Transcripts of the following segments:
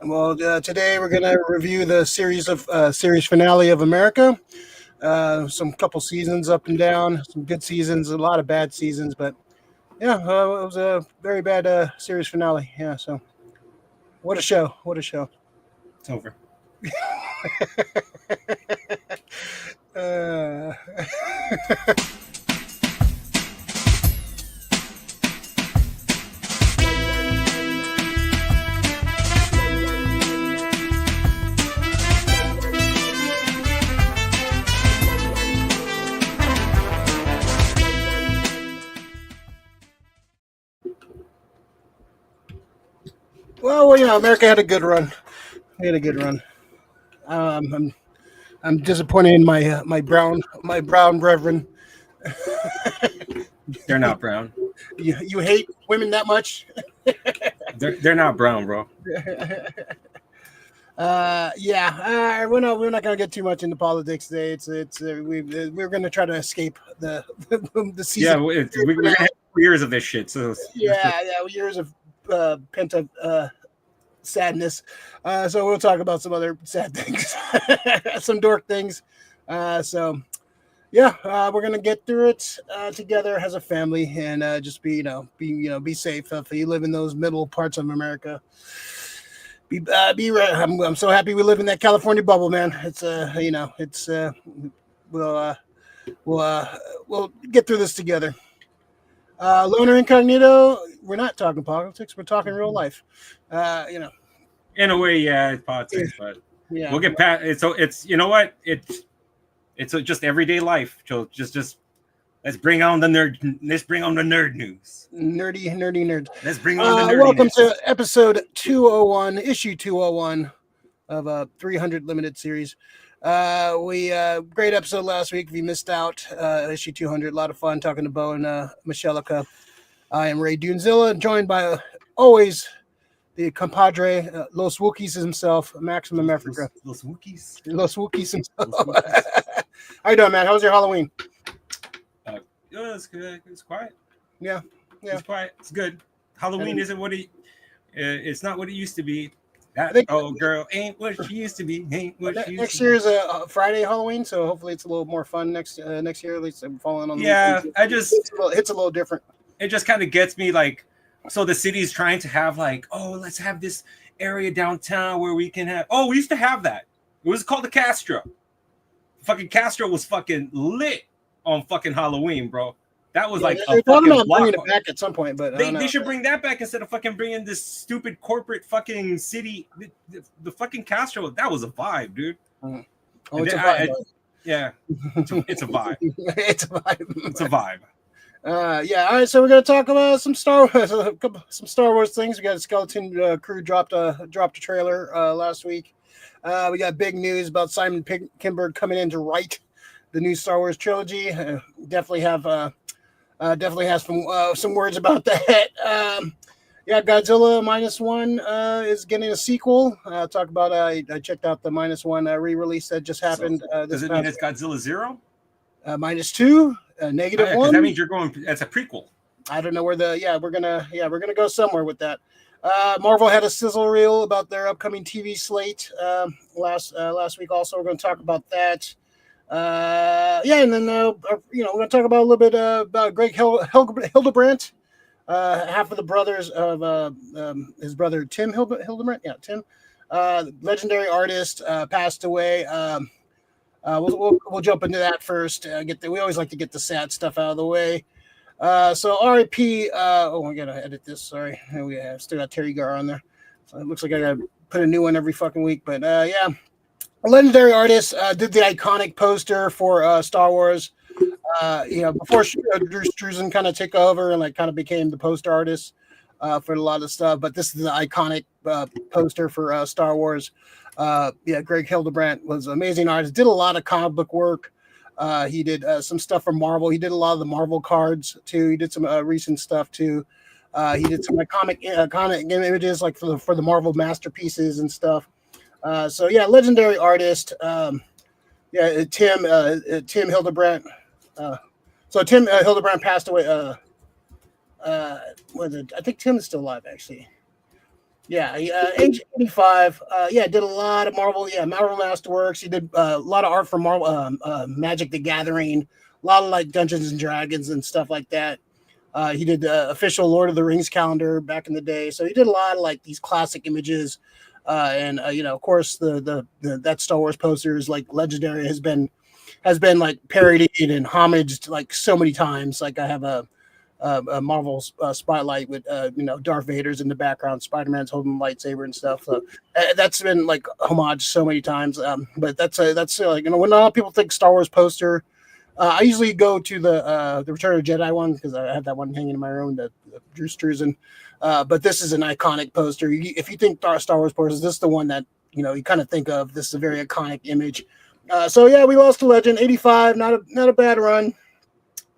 Well, today we're going to review the series finale of America. Some couple seasons up and down, some good seasons, a lot of bad seasons, but yeah, it was a very bad series finale. Yeah, so what a show! What a show! It's over. uh, America had a good run. We had a good run. I'm disappointed in my brown brethren. They're not brown. You hate women that much? They're not brown, bro. Yeah. We're not gonna get too much into politics today. We're gonna try to escape the season. Yeah, we're gonna have 4 years of this shit. So Yeah, years of pent up sadness. So we'll talk about some other sad things, some dork things. So yeah, we're gonna get through it together as a family, and just be safe if you live in those middle parts of America. I'm so happy we live in that California bubble, man. We'll uh, we'll get through this together. Loner Incognito, we're not talking politics. We're talking real life. In a way, yeah, it's politics, but Yeah. we'll get past. It's you know what it's just everyday life. So just let's bring on the nerd. Let's bring on the nerd news. Nerdy nerd. Let's bring on the nerdiness. Welcome to episode 201, issue 201 of 300 limited series. We great episode last week. If you missed out, issue 200, a lot of fun talking to Bo and Michelica. I am Ray Dunezilla, joined by always the compadre, Los Wookiees himself, Maximum Africa. Los Wookiees. Los Wookiees himself. How you doing, man? How was your Halloween? Yeah, it's good. It's quiet. Yeah. It's quiet. It's good. Halloween isn't what it's not what it used to be. Girl ain't what she used to be. Ain't what she used Next to year is a Friday Halloween, so hopefully it's a little more fun next year. At least I'm following on. Yeah, it's a little different. It just kind of gets me like, so the city's trying to have like, oh, let's have this area downtown where we can have. Oh, we used to have that. It was called the Castro. Fucking Castro was fucking lit on fucking Halloween, bro. That was like they're a talking fucking about bringing it back at some point, but they should bring that back instead of fucking bringing this stupid corporate fucking city. The fucking Castro, that was a vibe, dude. Oh, it's a vibe. Yeah, it's a vibe. It's a vibe. It's a vibe. Yeah. All right. So we're gonna talk about some Star Wars things. We got a Skeleton Crew dropped a trailer last week. We got big news about Simon Kinberg coming in to write the new Star Wars trilogy. Definitely has some words about that. Godzilla Minus One is getting a sequel. Talk about I checked out the Minus One re-release that just happened. Does it mean it's Godzilla 0? Minus 2, negative 1. That means you're going. That's a prequel. I don't know where we're gonna go somewhere with that. Marvel had a sizzle reel about their upcoming TV slate last week. Also, we're going to talk about that. And then we're going to talk about a little bit about Greg Hildebrandt, half of the brothers of his brother Tim Hildebrandt. Yeah, Tim, legendary artist, passed away. We'll jump into that first. We always like to get the sad stuff out of the way. So R.I.P. I gotta edit this. Sorry, we still got Terry Gar on there. So it looks like I gotta put a new one every fucking week. But yeah, a legendary artist did the iconic poster for Star Wars. Before Drew Struzan kind of took over and like kind of became the poster artist for a lot of stuff. But this is the iconic poster for Star Wars. Greg Hildebrandt was an amazing artist. Did a lot of comic book work. He did some stuff for Marvel. He did a lot of the Marvel cards too. He did some recent stuff too. He did some comic images like for the Marvel masterpieces and stuff. Legendary artist. Tim Hildebrandt. Tim Hildebrandt passed away. I think Tim is still alive actually. Yeah, age 85. Yeah, did a lot of Marvel. Yeah, Marvel Masterworks. He did a lot of art for Marvel, Magic the Gathering, a lot of like Dungeons and Dragons and stuff like that. He did the official Lord of the Rings calendar back in the day. So he did a lot of like these classic images, and you know, of course, the that Star Wars poster is like legendary. Has been like parodied and homaged like so many times. Like I have a Marvel spotlight with you know, Darth Vader's in the background, Spider-Man's holding a lightsaber and stuff. So that's been like homage so many times. But that's like, you know, when a lot of people think Star Wars poster, I usually go to the Return of the Jedi one because I have that one hanging in my room, the Drew Struzan. But this is an iconic poster. If you think Star Wars posters, this is the one that, you know, you kind of think of. This is a very iconic image. So yeah, we lost a legend. 85, not a bad run.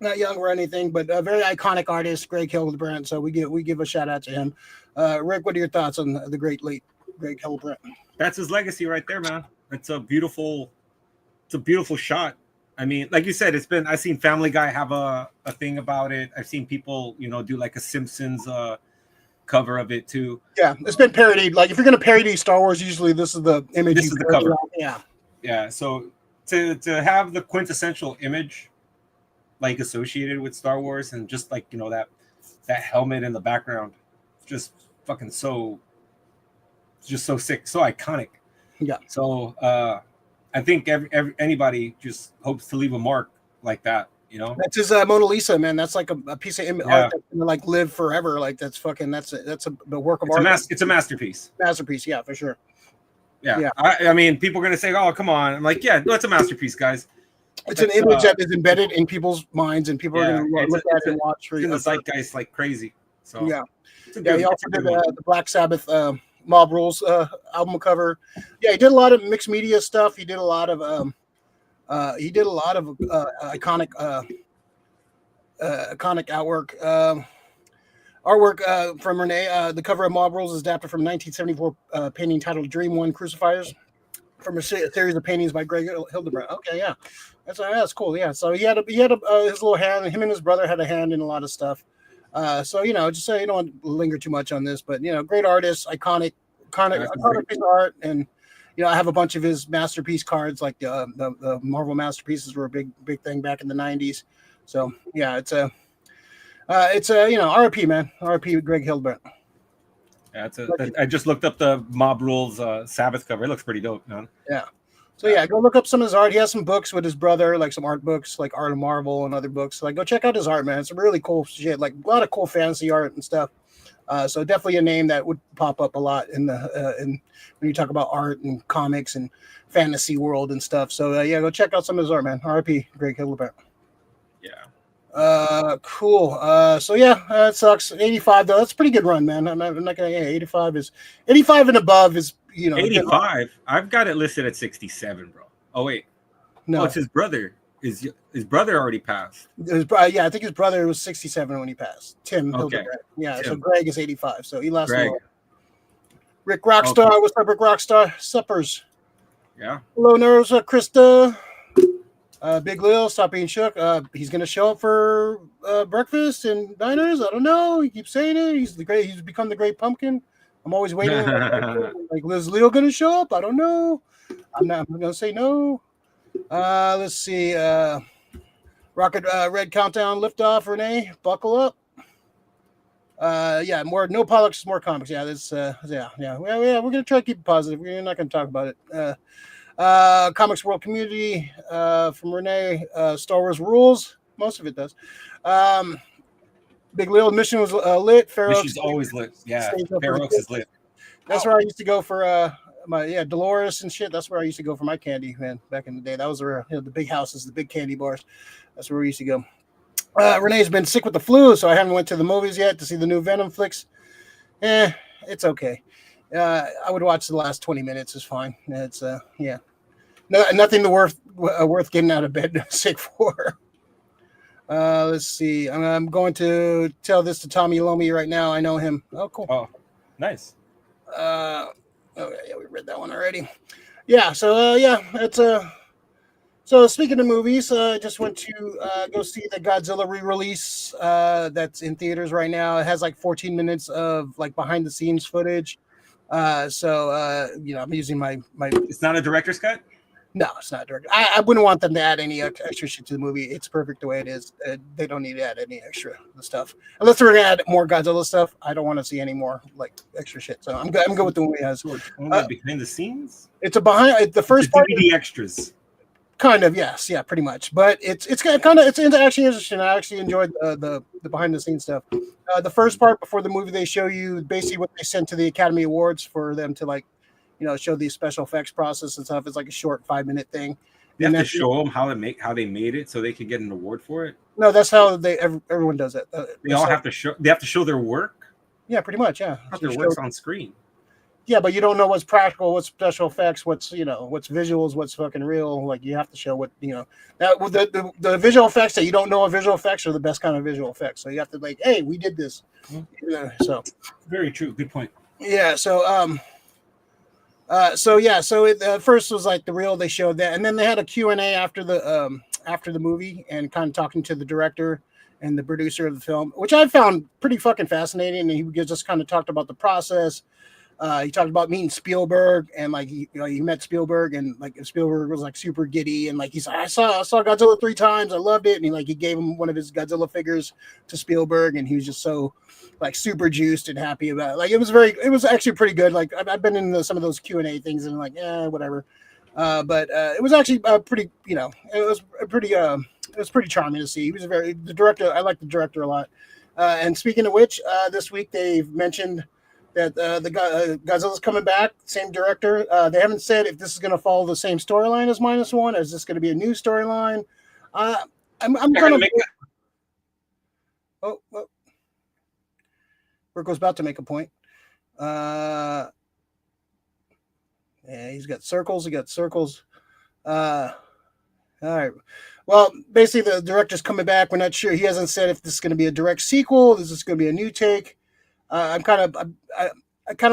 Not young or anything, but a very iconic artist, Greg Hildebrandt. So we give a shout out to him. Rick, what are your thoughts on the great late Greg Hildebrandt? That's his legacy right there, man. It's a beautiful shot. I mean, like you said, I've seen Family Guy have a thing about it. I've seen people, you know, do like a Simpsons cover of it too. Yeah, it's been parodied. Like if you're gonna parody Star Wars, usually this is the image. This is the cover. Yeah. Yeah. So to have the quintessential image like associated with Star Wars, and just like, you know, that helmet in the background, just fucking so sick, so iconic. Yeah. So I think anybody just hopes to leave a mark like that, you know. That's his Mona Lisa, man. That's like a piece of art that's gonna like live forever. Like that's a work of art. It's a masterpiece. Masterpiece, yeah, for sure. Yeah. I mean, people are gonna say, "Oh, come on!" I'm like, "Yeah, no, it's a masterpiece, guys." It's an image that is embedded in people's minds, and people are going to look at it and watch. It's in the zeitgeist like crazy. So yeah. He also did the Black Sabbath Mob Rules album cover. Yeah, he did a lot of mixed media stuff. He did a lot of iconic artwork from Renee. The cover of Mob Rules is adapted from 1974 painting titled "Dream One Crucifiers," from a series of paintings by Greg Hildebrandt. Okay, yeah, that's cool. Yeah, so he had his little hand. Him and his brother had a hand in a lot of stuff. So you know, just so you don't want to linger too much on this, but you know, great artist, iconic piece of art, and you know, I have a bunch of his masterpiece cards. Like the Marvel masterpieces were a big thing back in the '90s. So yeah, it's a you know, RIP, man, RIP Greg Hildebrandt. Yeah, I just looked up the Mob Rules Sabbath cover. It looks pretty dope, man. Yeah. So yeah, go look up some of his art. He has some books with his brother, like some art books, like Art of Marvel and other books. So, like, go check out his art, man. It's really cool shit. Like a lot of cool fantasy art and stuff. So definitely a name that would pop up a lot in when you talk about art and comics and fantasy world and stuff. So yeah, go check out some of his art, man. R.I.P. Greg Hildebrandt. Yeah. Cool. So yeah, it sucks. 85 though. That's a pretty good run, man. I'm not gonna. Yeah, 85 and above is, you know, 85. I've got it listed at 67, bro. Oh wait, no, it's his brother. His brother already passed. Yeah, I think his brother was 67 when he passed. Tim Hildebrandt. Yeah, Tim. So Greg is 85. So he lost. Greg. Rick Rockstar, Okay. What's up, Rick Rockstar? Suppers. Yeah. Hello, nerves, Krista. Big Lil, stop being shook. He's gonna show up for breakfast and diners. I don't know. He keeps saying it. He's become the great pumpkin. I'm always waiting. Like, is Leo gonna show up? I don't know. I'm gonna say no. Let's see. Rocket Red Countdown liftoff. Renee, buckle up. Yeah, no politics, more comics. Yeah, this. Yeah. We're gonna try to keep it positive. We're not gonna talk about it. Comics World Community from Renee. Star Wars Rules. Most of it does. Big Lil Mission was lit. Mission's always lit. Yeah, Fair Oaks is lit. That's where I used to go for my Dolores and shit. That's where I used to go for my candy, man, back in the day. That was where, you know, the big houses, the big candy bars. That's where we used to go. Renee's been sick with the flu, so I haven't went to the movies yet to see the new Venom flicks. It's okay. I would watch the last 20 minutes. Is fine. It's yeah, nothing worth getting out of bed sick for. Let's see. I'm going to tell this to Tommy Lomi right now. I know him. Oh, cool. Oh, nice. Yeah, we read that one already. Yeah. So it's So speaking of movies, I just went to go see the Godzilla re-release that's in theaters right now. It has like 14 minutes of like behind the scenes footage. I'm using my. It's not a director's cut. No, it's not direct. I wouldn't want them to add any extra shit to the movie. It's perfect the way it is. They don't need to add any extra stuff unless they're gonna add more Godzilla stuff. I don't want to see any more like extra shit. So I'm good with the movie as. Behind the scenes. It's the first part. DVD extras. Kind of, yes, yeah, pretty much. But it's actually interesting. I actually enjoyed the behind the scenes stuff. The first part before the movie, they show you basically what they sent to the Academy Awards for them to show the special effects process and stuff. It's like a short 5-minute thing. You have to show them how they made it so they can get an award for it. No, that's how everyone does it. They all have to show. They have to show their work. Yeah, pretty much. Yeah, their work's on screen. Yeah, but you don't know what's practical, what's special effects, what's visuals, what's fucking real. Like you have to show what that the visual effects that you don't know are visual effects are the best kind of visual effects. So you have to hey, we did this. So very true. Good point. Yeah. So it first was like the reel. They showed that, and then they had a Q&A after the movie, and kind of talking to the director and the producer of the film, which I found pretty fucking fascinating. And he just kind of talked about the process. He talked about meeting Spielberg, and he met Spielberg, and Spielberg was super giddy, and he said, I saw Godzilla 3 times, I loved it, and he gave him one of his Godzilla figures to Spielberg, and he was just so super juiced and happy about it. It was actually pretty good. I've been in some of those Q&A things, and whatever. But it was actually pretty. It was pretty charming to see. He was the director. I like the director a lot. And speaking of which, this week they've mentioned that Godzilla's coming back, same director. They haven't said if this is going to follow the same storyline as Minus One. Is this going to be a new storyline? I'm going to make. Rico's about to make a point. Yeah, he's got circles. All right. Well, basically, the director's coming back. We're not sure. He hasn't said if this is going to be a direct sequel. This is going to be a new take. I kind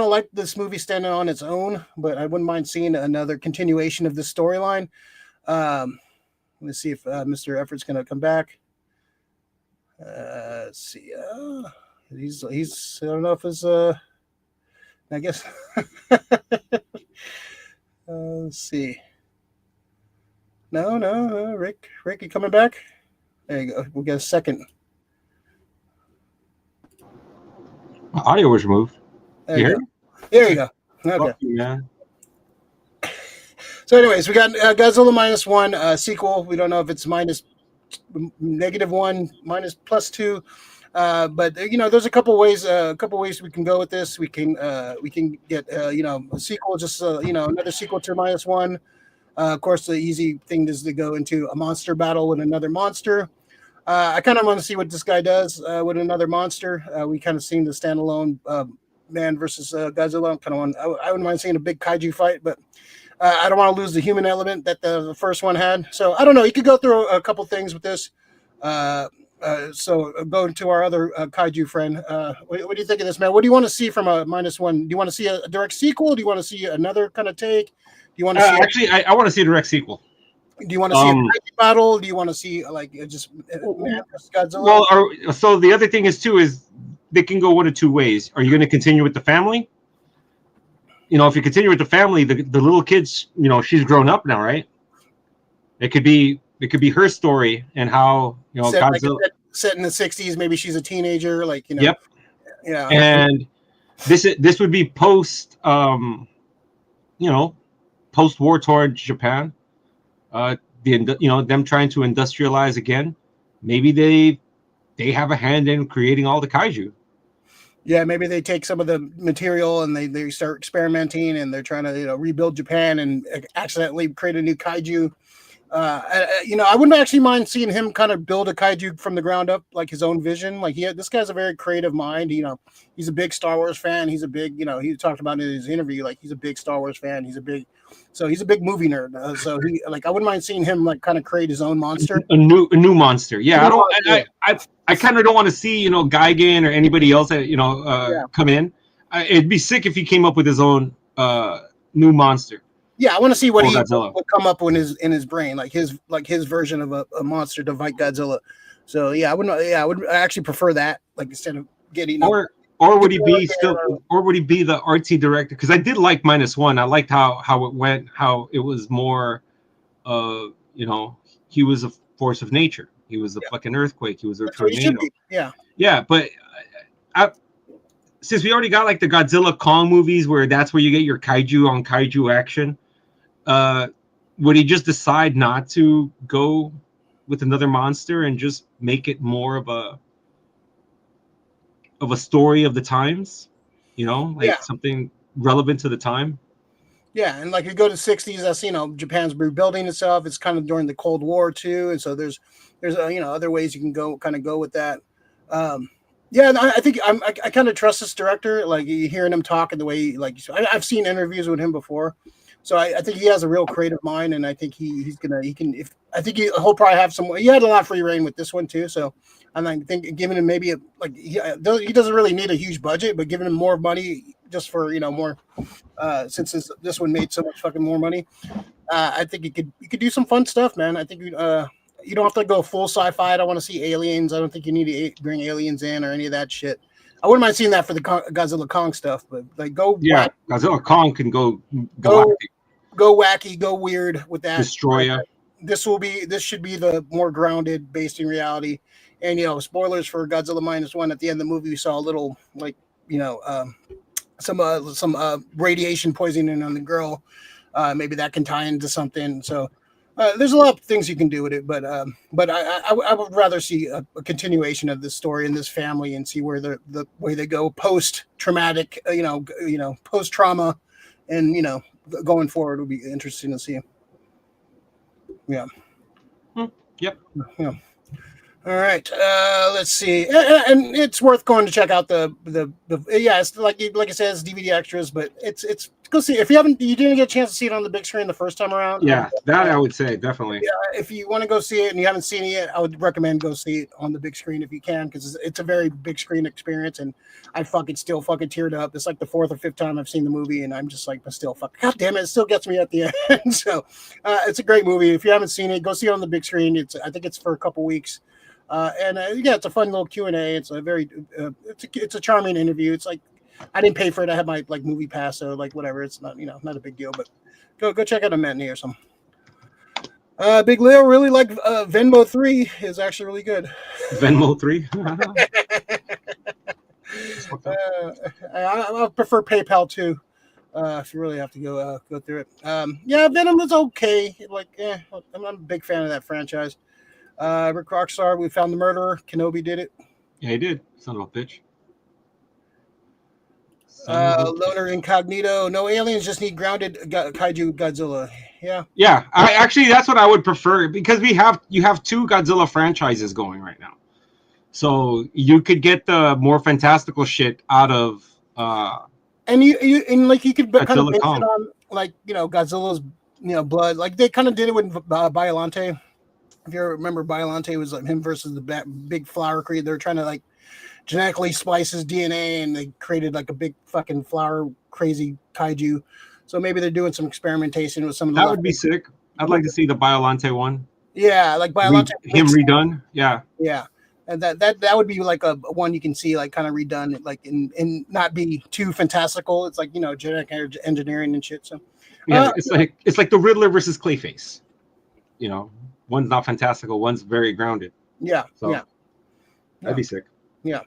of like this movie standing on its own, but I wouldn't mind seeing another continuation of this storyline. Let's see if Mr. Effort's going to come back. Let's see. He's I don't know if it's I guess. Let's see. No, Rick, you coming back? There you go. We'll get a second. Audio was removed. There you go. Okay. Yeah. So, anyways, we got Godzilla Minus One sequel. We don't know if it's -1, +2. But there's a couple ways we can go with this. We can get a sequel, just another sequel to Minus One. Of course, the easy thing is to go into a monster battle with another monster. I kind of want to see what this guy does with another monster. We kind of seen the standalone man versus Godzilla. I wouldn't mind seeing a big kaiju fight, but I don't want to lose the human element that the first one had. So I don't know. You could go through a couple things with this. So go to our other kaiju friend. What do you think of this, man? What do you want to see from a Minus One? Do you want to see a direct sequel? Do you want to see another kind of take? Do you want to see? I want to see a direct sequel. Do you want to see a kaiju battle? Do you want to see just Godzilla? Well, so the other thing is they can go one of two ways. Are you going to continue with the family? If you continue with the family, the little kids, she's grown up now, right? It could be her story and how Godzilla set in the 60s. Maybe she's a teenager, Yep. Yeah. And this would be post post-war torn Japan. Them trying to industrialize again. Maybe they have a hand in creating all the kaiju. Yeah, maybe they take some of the material and they start experimenting, and they're trying to rebuild Japan and accidentally create a new kaiju. I wouldn't actually mind seeing him kind of build a kaiju from the ground up, like his own vision. This guy's a very creative mind. He's a big Star Wars fan. He's a big, he talked about in his interview, he's a big Star Wars fan. He's a big movie nerd. So I wouldn't mind seeing him kind of create his own monster. A new monster. Yeah, I kind of don't want to see Gigan or anybody else that come in. It'd be sick if he came up with his own new monster. Yeah, I want to see what he would come up with in his brain, his version of a monster to fight Godzilla. So yeah, I would actually prefer that, instead of getting Or would he be or would he be the artsy director? Because I did like Minus One. I liked how it went, how it was more, he was a force of nature. He was a fucking earthquake. He was a tornado. Yeah. Yeah, but since we already got like the Godzilla Kong movies where that's where you get your kaiju on kaiju action, would he just decide not to go with another monster and just make it more of a story of the times, something relevant to the time? Yeah, and like you go to the 60s, that's Japan's rebuilding itself. It's kind of during the Cold War too, and so there's other ways you can go with that. Yeah, and I think I kind of trust this director. Like you hearing him talk and the way I've seen interviews with him before, so I think he has a real creative mind, and I think he'll probably have some. He had a lot of free reign with this one too, so I think giving him maybe he doesn't really need a huge budget, but giving him more money just for more since this one made so much fucking more money. I think you could do some fun stuff, man. I think you don't have to go full sci-fi. I don't want to see aliens. I don't think you need to bring aliens in or any of that shit. I wouldn't mind seeing that for the Godzilla Kong stuff, but Godzilla Kong can go galactic, go wacky, go weird with that. Destroyer. This should be the more grounded, based in reality. And spoilers for Godzilla Minus One. At the end of the movie, we saw a little some radiation poisoning on the girl. Maybe that can tie into something. So there's a lot of things you can do with it, but I would rather see a continuation of this story and this family and see where the way they go post traumatic, post trauma, and going forward would be interesting to see. Yeah. Yep. Yeah. All right. Let's see. And it's worth going to check out it's like I said, it's DVD extras, but it's go see if you didn't get a chance to see it on the big screen the first time around. Yeah, that I would say definitely. Yeah, if you want to go see it and you haven't seen it yet, I would recommend go see it on the big screen if you can, because it's a very big screen experience, and I still teared up. It's like the fourth or fifth time I've seen the movie, and I'm just like, God damn it still gets me at the end. So it's a great movie. If you haven't seen it, go see it on the big screen. I think it's for a couple weeks. It's a fun little Q&A. It's a very it's a charming interview. It's like I didn't pay for it. I have my movie pass, so whatever. It's not not a big deal. But go check out a matinee or something. Big Leo really like Venmo 3 is actually really good. Venmo 3. I prefer PayPal too. If you really have to go through it. Venom is okay. I'm not a big fan of that franchise. Rick Rockstar, we found the murderer. Kenobi did it. Yeah, he did. Son of a bitch. Loner Incognito. No aliens, just need grounded kaiju Godzilla. Yeah. Yeah, that's what I would prefer, because you have two Godzilla franchises going right now. So you could get the more fantastical shit out of and you could Godzilla kind of base Kong. it on Godzilla's blood. Like they kind of did it with Biollante. If you remember, Biollante was him versus the big flower creature. They're trying to genetically splice his DNA, and they created a big fucking flower crazy kaiju. So maybe they're doing some experimentation with some of that would be sick. I'd like to see the Biollante one. Yeah, like Biollante him redone. Yeah. Yeah. And that would be a one you can see kind of redone, and not be too fantastical. It's genetic engineering and shit. So yeah, it's like the Riddler versus Clayface. One's not fantastical, one's very grounded. Yeah. So yeah. That'd be sick. Yeah.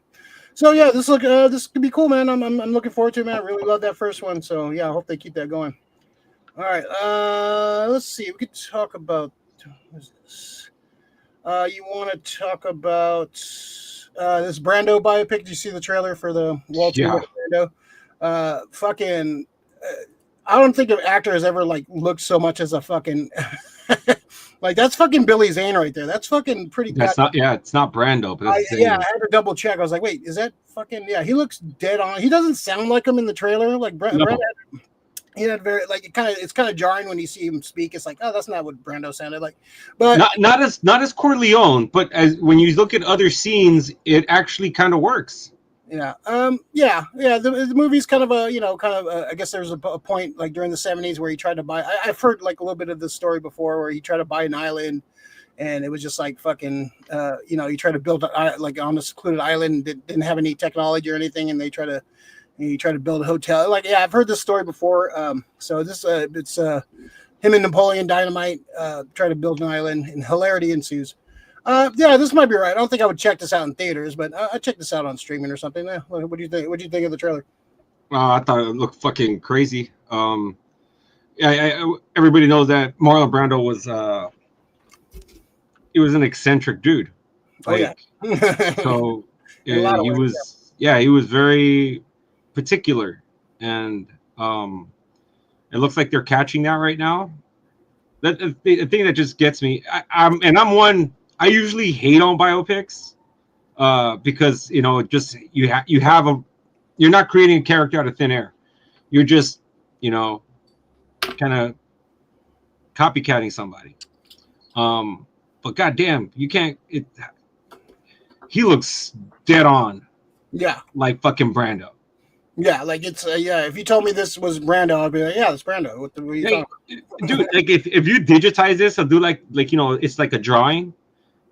So yeah, this could be cool, man. I'm looking forward to it, man. I really love that first one. So yeah, I hope they keep that going. All right. Let's see. We could talk about what is this? You want to talk about this Brando biopic? Did you see the trailer for the Waltzing With Brando? I don't think an actor has ever looked so much as a fucking that's fucking Billy Zane right there. That's fucking pretty. It's not Brando, but that's I had to double check. I was like, wait, is that fucking? Yeah, he looks dead on. He doesn't sound like him in the trailer. Brando, he had very it's kind of jarring when you see him speak. It's like, oh, that's not what Brando sounded like. But not as Corleone, but when you look at other scenes, it actually kind of works. Yeah. The movie's kind of I guess there's a point during the 70s where he tried to buy. I've heard a little bit of this story before, where he tried to buy an island, and it was just like fucking, you try to build like on a secluded island that didn't have any technology or anything, and you try to build a hotel. Like, yeah, I've heard this story before. So this it's him and Napoleon Dynamite try to build an island, and hilarity ensues. Yeah, this might be right. I don't think I would check this out in theaters, but I check this out on streaming or something. What do you think? What do you think of the trailer? I thought it looked fucking crazy. Everybody knows that Marlon Brando was he was an eccentric dude. Like, so he was very particular, and it looks like they're catching that right now. That the thing that just gets me. I usually hate on biopics because just you're not creating a character out of thin air. You're just kind of copycatting somebody. But goddamn, you can't. He looks dead on. Yeah, like fucking Brando. Yeah, like it's if you told me this was Brando, I'd be like, yeah, it's Brando. What are you talking about? Dude, like if you digitize this, I'll do like it's like a drawing.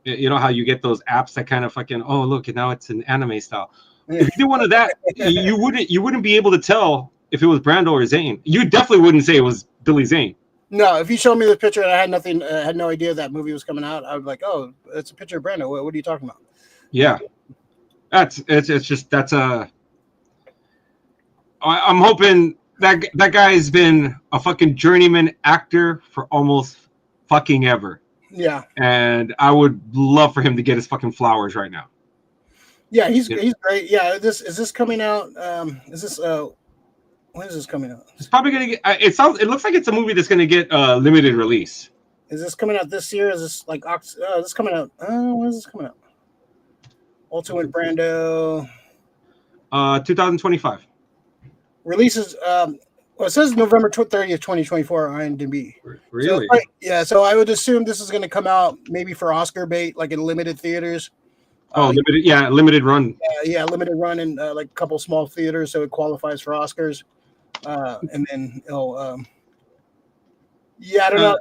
You know how you get those apps that kind of fucking look, and now it's an anime style. If you did one of that, you wouldn't be able to tell if it was Brando or Zane. You definitely wouldn't say it was Billy Zane. No, if you showed me the picture and I had no idea that movie was coming out, I would be like, oh, it's a picture of Brando. What are you talking about? Yeah, I'm hoping that guy's been a fucking journeyman actor for almost fucking ever. Yeah, and I would love for him to get his fucking flowers right now. Yeah, he's great. Yeah, is this coming out? When is this coming out? It's probably gonna get. It looks like it's a movie that's gonna get limited release. Is this coming out this year? Is this like this coming out? When is this coming out? Waltzing with Brando. 2025. Releases. Well, it says November 30th, 2024 on IMDb. Really? So, so I would assume this is going to come out maybe for Oscar bait, like in limited theaters. Limited run. Yeah, limited run in like a couple small theaters, so it qualifies for Oscars. And then I don't know.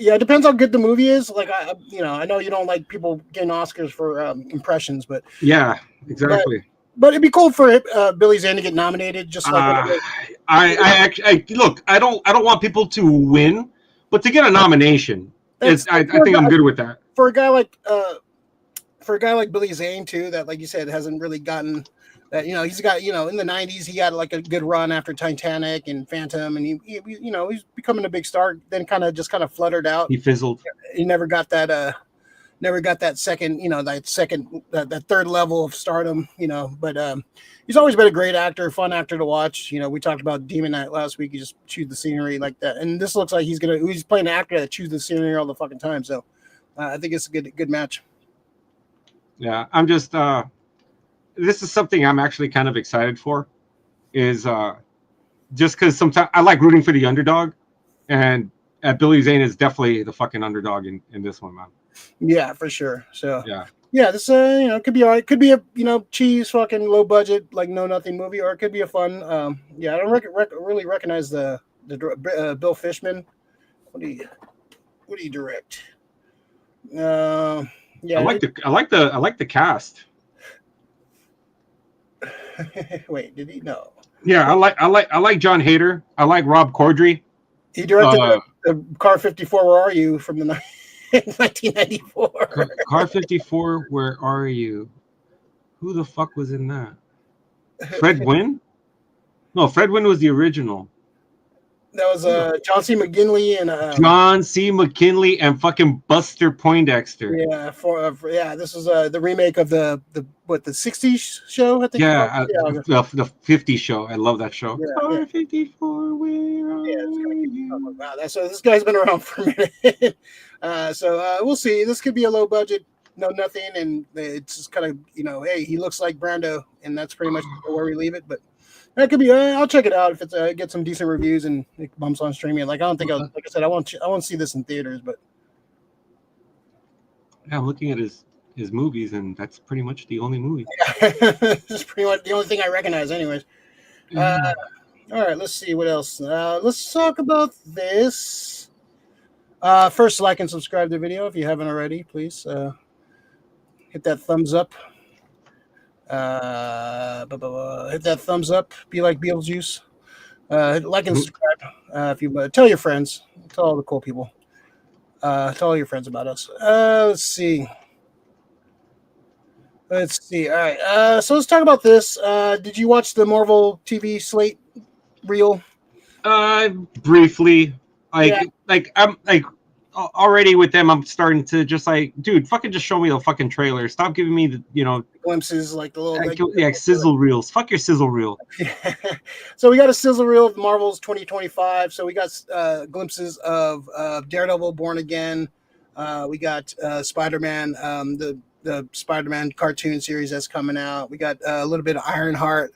Yeah, it depends how good the movie is. Like I know you don't like people getting Oscars for impressions, but yeah, exactly. But it'd be cool for Billy Zane to get nominated. Just like I look. I don't want people to win, but to get a nomination, I think I'm good with that. For a guy like Billy Zane too, that like you said hasn't really gotten that. He's got in the '90s he had like a good run after Titanic and Phantom, and he's becoming a big star. Then kind of fluttered out. He fizzled. He never got that. Never got that second, that third level of stardom, but he's always been a great actor, fun actor to watch. We talked about Demon Knight last week. He just chewed the scenery like that. And this looks like he's playing an actor that chews the scenery all the fucking time. So I think it's a good match. Yeah. I'm just, this is something I'm actually kind of excited for is just because sometimes I like rooting for the underdog, and Billy Zane is definitely the fucking underdog in this one, man. Yeah, for sure. So yeah, this it could be all right. Could be a cheese fucking low budget like no nothing movie, or it could be a fun. I don't really recognize the Bill Fishman. What do you direct? I like the cast. Wait, did he? No. Yeah, I like John Hader. I like Rob Corddry. He directed the Car 54. Where are you from the 1994? Car 54. Where are you? Who the fuck was in that? Fred Gwynn? No, Fred Gwynn was the original. That was John C. McGinley and John C. McKinley and fucking Buster Poindexter. Yeah, this was the remake of the 60s show, I think. Yeah, the 50s show. I love that show. Yeah, 54, where are you? Wow, so this guy's been around for a minute. We'll see. This could be a low budget, no nothing, and it's just kind of hey, he looks like Brando, and that's pretty much where we leave it. But that could be. I'll check it out if it's get some decent reviews and it bumps on streaming. Like I don't think like I said, I won't see this in theaters, but yeah, I'm looking at his movies, and that's pretty much the only movie. It's pretty much the only thing I recognize, anyways. All right, let's see what else. Let's talk about this. First, like and subscribe to the video if you haven't already. Please hit that thumbs up. Hit that thumbs up. Be like Beetlejuice. Like and subscribe. If you tell your friends, tell all the cool people. Tell all your friends about us. Let's see. All right. So let's talk about this. Did you watch the Marvel TV slate reel? Briefly, Yeah. I'm like already with them. I'm starting to just like, dude, fucking just show me the fucking trailer. Stop giving me the Glimpses, like the little sizzle reels. Fuck your sizzle reel. So we got a sizzle reel of Marvel's 2025. So we got glimpses of Daredevil, Born Again. We got Spider-Man, the Spider-Man cartoon series that's coming out. We got a little bit of Ironheart,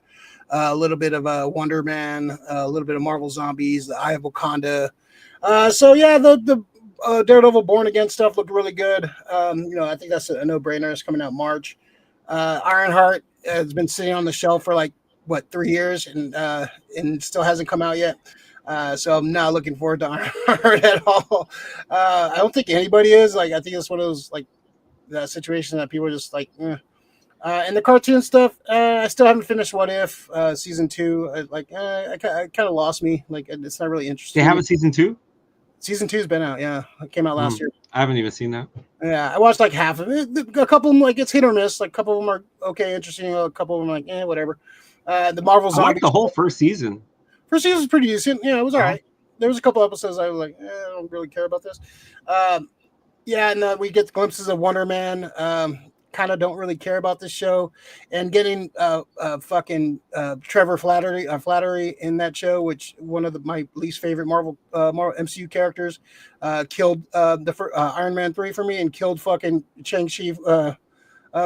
a little bit of Wonder Man, a little bit of Marvel Zombies, the Eye of Wakanda. So yeah, the Daredevil Born Again stuff looked really good. I think that's a no-brainer. It's coming out March. Ironheart has been sitting on the shelf for like 3 years and still hasn't come out yet. So I'm not looking forward to Ironheart at all. I don't think anybody is. Like, I think it's one of those like the situations that people are just like. And the cartoon stuff, I still haven't finished What If season 2. It kind of lost me. Like, it's not really interesting. They have a season 2. Season 2's been out. Yeah, it came out last year. I haven't even seen that. Yeah, I watched like half of it. A couple of them, like, it's hit or miss. Like, a couple of them are okay, interesting. A couple of them, like, whatever. The Marvel Zombies. I like the whole first season. First season was pretty decent. Yeah, it was all right. There was a couple episodes I was like, I don't really care about this. Yeah, and we get glimpses of Wonder Man. Kind of don't really care about this show, and getting fucking Trevor Flattery in that show, which one of my least favorite Marvel MCU characters, killed the Iron Man 3 for me, and killed fucking Shang-Chi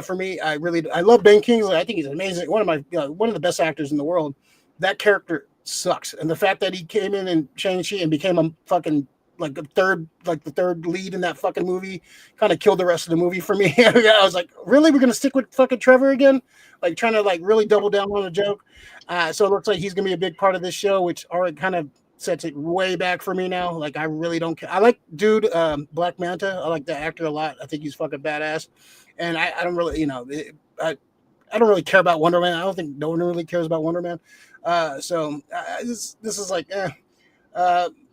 for me. I love Ben Kingsley. I think he's amazing. One of the best actors in the world. That character sucks, and the fact that he came in Shang-Chi and became a fucking the third lead in that fucking movie kind of killed the rest of the movie for me. I was like, really? We're going to stick with fucking Trevor again? Like, trying to like really double down on a joke. So it looks like he's going to be a big part of this show, which already kind of sets it way back for me now. Like, I really don't care. I like Black Manta. I like that actor a lot. I think he's fucking badass. And I don't really, I don't really care about Wonder Man. I don't think no one really cares about Wonder Man. This is like,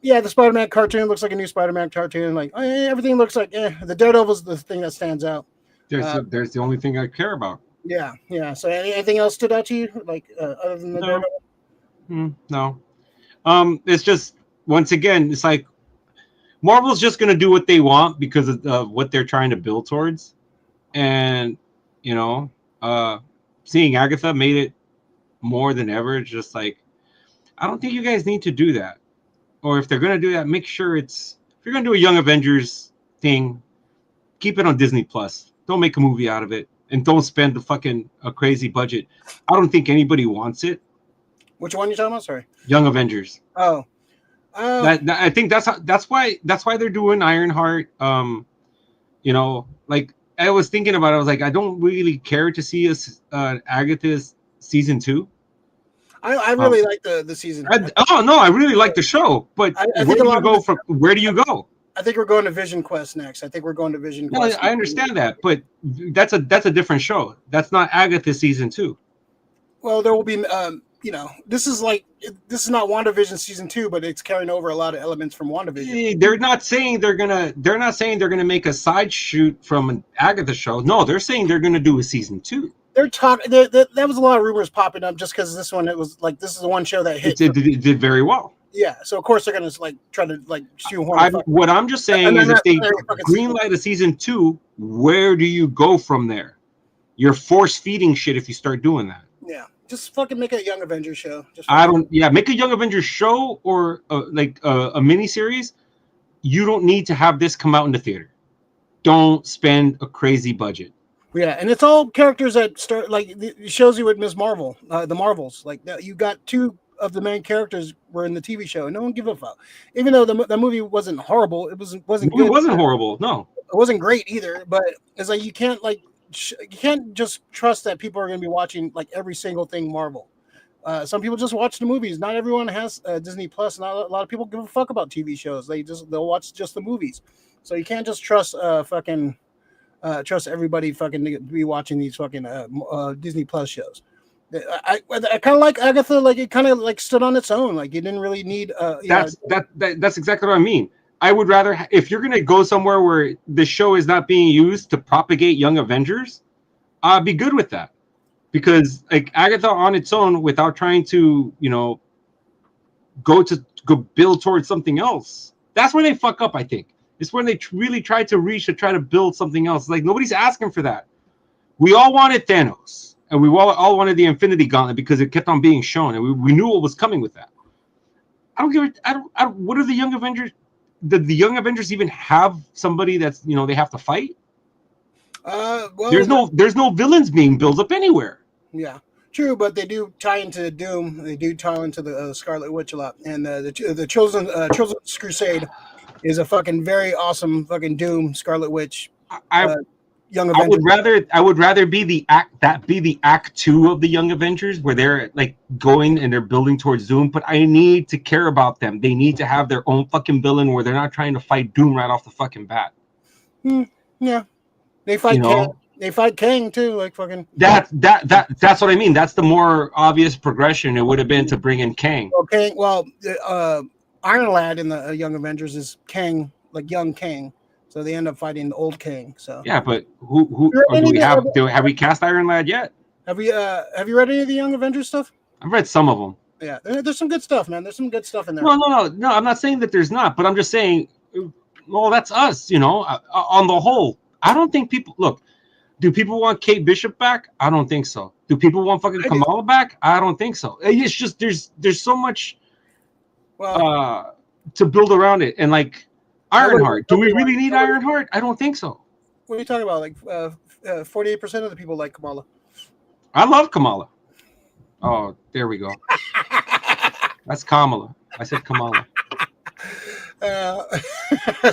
yeah, the Spider-Man cartoon looks like a new Spider-Man cartoon. Like, everything looks like, the Daredevil's the thing that stands out. There's the only thing I care about. Yeah. So anything else stood out to you, like other than the Daredevil? No. It's just, once again, it's like Marvel's just gonna do what they want because of what they're trying to build towards, and seeing Agatha made it more than ever. It's just like, I don't think you guys need to do that. Or if they're going to do that, make sure if you're going to do a Young Avengers thing, keep it on Disney Plus. Don't make a movie out of it, and don't spend a crazy budget. I don't think anybody wants it. Which one are you talking about? Sorry. Young Avengers. Oh. I think that's why they're doing Ironheart. Like, I was thinking about it. I was like, I don't really care to see Agatha's season 2. I really like the season. I really like the show, but where do you go? I think we're going to Vision Quest next. I think we're going to Vision Quest. I understand that, but that's a different show. That's not Agatha season 2. Well, there will be, this is not WandaVision season 2, but it's carrying over a lot of elements from WandaVision. They're not saying they're gonna make a side shoot from an Agatha show. No, they're saying they're gonna do a season 2. They're talking. That was a lot of rumors popping up just because this one, it was like, this is the one show that hit. It did very well. Yeah, so of course they're gonna like try to like shoehorn. What I'm just saying is, if they greenlight a season 2, where do you go from there? You're force feeding shit if you start doing that. Yeah, just fucking make a Young Avengers show. Make a Young Avengers show or a mini series. You don't need to have this come out in the theater. Don't spend a crazy budget. Yeah, and it's all characters that start, like, it shows you with Ms. Marvel, the Marvels. Like, you got 2 of the main characters were in the TV show, and no one give a fuck. Even though the movie wasn't horrible, it wasn't good. It wasn't horrible, no. It wasn't great either, but it's like, you can't just trust that people are going to be watching like every single thing Marvel. Some people just watch the movies. Not everyone has Disney Plus. Not a lot of people give a fuck about TV shows. They'll watch just the movies. So you can't just trust trust everybody fucking to be watching these fucking Disney Plus shows. I kind of like Agatha. Like it kind of like stood on its own. Like you didn't really need. That's exactly what I mean. I would rather, if you're gonna go somewhere where the show is not being used to propagate Young Avengers, I'd be good with that. Because like Agatha on its own, without trying to, go build towards something else, that's where they fuck up. I think it's when they really try to build something else. Like nobody's asking for that. We all wanted Thanos, and we all wanted the Infinity Gauntlet because it kept on being shown, and we knew what was coming with that. I don't give. I don't. What are the Young Avengers? The Young Avengers even have somebody that's they have to fight? Well, there's no villains being built up anywhere. Yeah, true, but they do tie into Doom. They do tie into the Scarlet Witch a lot, and the Children's Crusade is a fucking very awesome fucking Doom Scarlet Witch. Young Avengers. I would rather be the act 2 of the Young Avengers where they're like going and they're building towards Doom, but I need to care about them. They need to have their own fucking villain where they're not trying to fight Doom right off the fucking bat. Yeah, they fight Kang. They fight Kang too, like fucking. That's what I mean. That's the more obvious progression. It would have been to bring in Kang. Okay, well, Iron Lad in the Young Avengers is Kang, like young Kang. So they end up fighting the old King. So yeah, but who have we cast Iron Lad yet? Have you read any of the Young Avengers stuff? I've read some of them. Yeah, there's some good stuff, man. There's some good stuff in there. No. I'm not saying that there's not, but I'm just saying, well, that's us, on the whole. I don't think people look. Do people want Kate Bishop back? I don't think so. Do people want fucking Kamala back? I don't think so. It's just there's so much to build around it, and like. Ironheart. Do we really need Ironheart? I don't think so. What are you talking about? Like 48% of the people like Kamala. I love Kamala. Oh, there we go. That's Kamala. I said Kamala.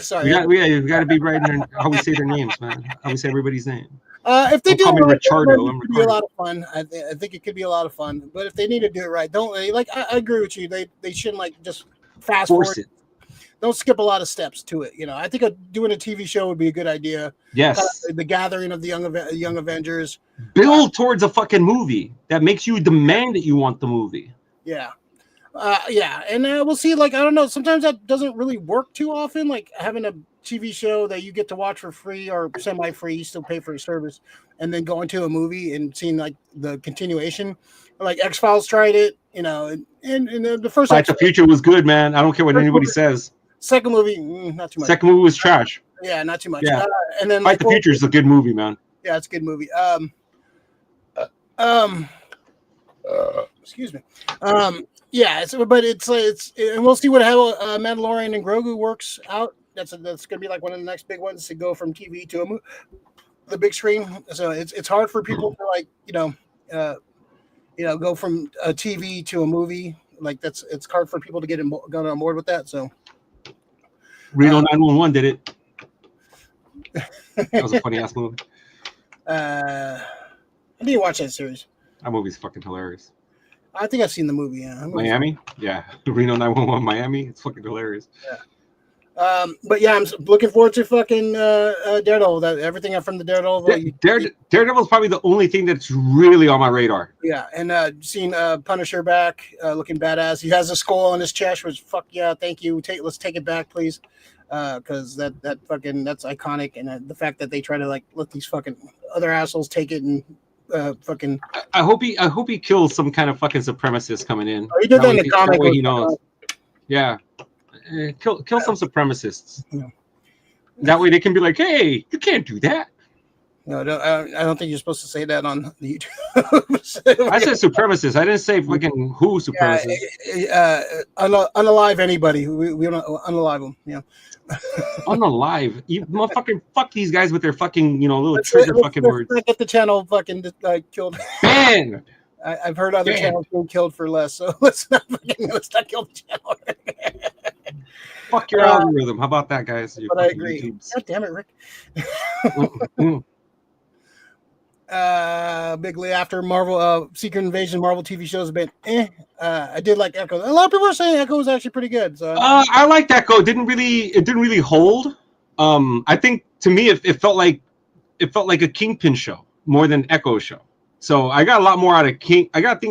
Sorry. We got to be right in how we say their names, man. How we say everybody's name. If they don't do call me it right, Richardo, it could be a lot of fun. I think it could be a lot of fun. But if they need to do it right, don't like. I agree with you. They shouldn't like just fast force it. Don't skip a lot of steps to it. I think doing a TV show would be a good idea. Yes. The gathering of the Young Avengers. Build towards a fucking movie that makes you demand that you want the movie. Yeah. And we'll see. Like, I don't know. Sometimes that doesn't really work too often. Like having a TV show that you get to watch for free or semi-free, you still pay for a service, and then going to a movie and seeing like the continuation. Like X-Files tried it, and the first. Back to the Future was good, man. I don't care what anybody says. Second movie, not too much. Second movie was trash. Yeah, not too much. Yeah. And then Back to the Future is a good movie, man. Yeah, it's a good movie. Excuse me. Yeah, but it's and we'll see how Mandalorian and Grogu works out. That's gonna be like one of the next big ones to go from TV to the big screen. So it's hard for people to go from a TV to a movie. Like it's hard for people to get on board with that. So. Reno 911 did it. That was a funny ass movie. I didn't watch that series. That movie's fucking hilarious. I think I've seen the movie. Yeah, Miami. Yeah, Reno 911 Miami. It's fucking hilarious. Yeah. But yeah, I'm looking forward to fucking Daredevil. Everything from the Daredevil. Daredevil's probably the only thing that's really on my radar. Yeah, and seeing Punisher back, looking badass. He has a skull on his chest, which fuck yeah, thank you. Let's take it back, please, because that's iconic. And the fact that they try to like let these fucking other assholes take it and fucking. I hope he kills some kind of fucking supremacist coming in. Oh, he did that in the comic. That way he knows. Yeah. Kill some supremacists. Yeah. That way they can be like, hey, you can't do that. No, I don't think you're supposed to say that on the YouTube. I said supremacists. I didn't say fucking who supremacists. Unalive anybody. We don't unalive them. Yeah. Unalive. You motherfucking fuck these guys with their fucking little trigger fucking words. Let's get the channel fucking killed. Man. I've heard other channels being killed for less, so let's not kill the channel. Fuck your algorithm. How about that, guys? But I agree. God damn it, Rick. bigly after Marvel, Secret Invasion Marvel TV shows have been I did like Echo. A lot of people are saying Echo was actually pretty good. So I liked Echo. It didn't really hold. I think to me it felt like a Kingpin show more than Echo show. So I got a lot more out of I got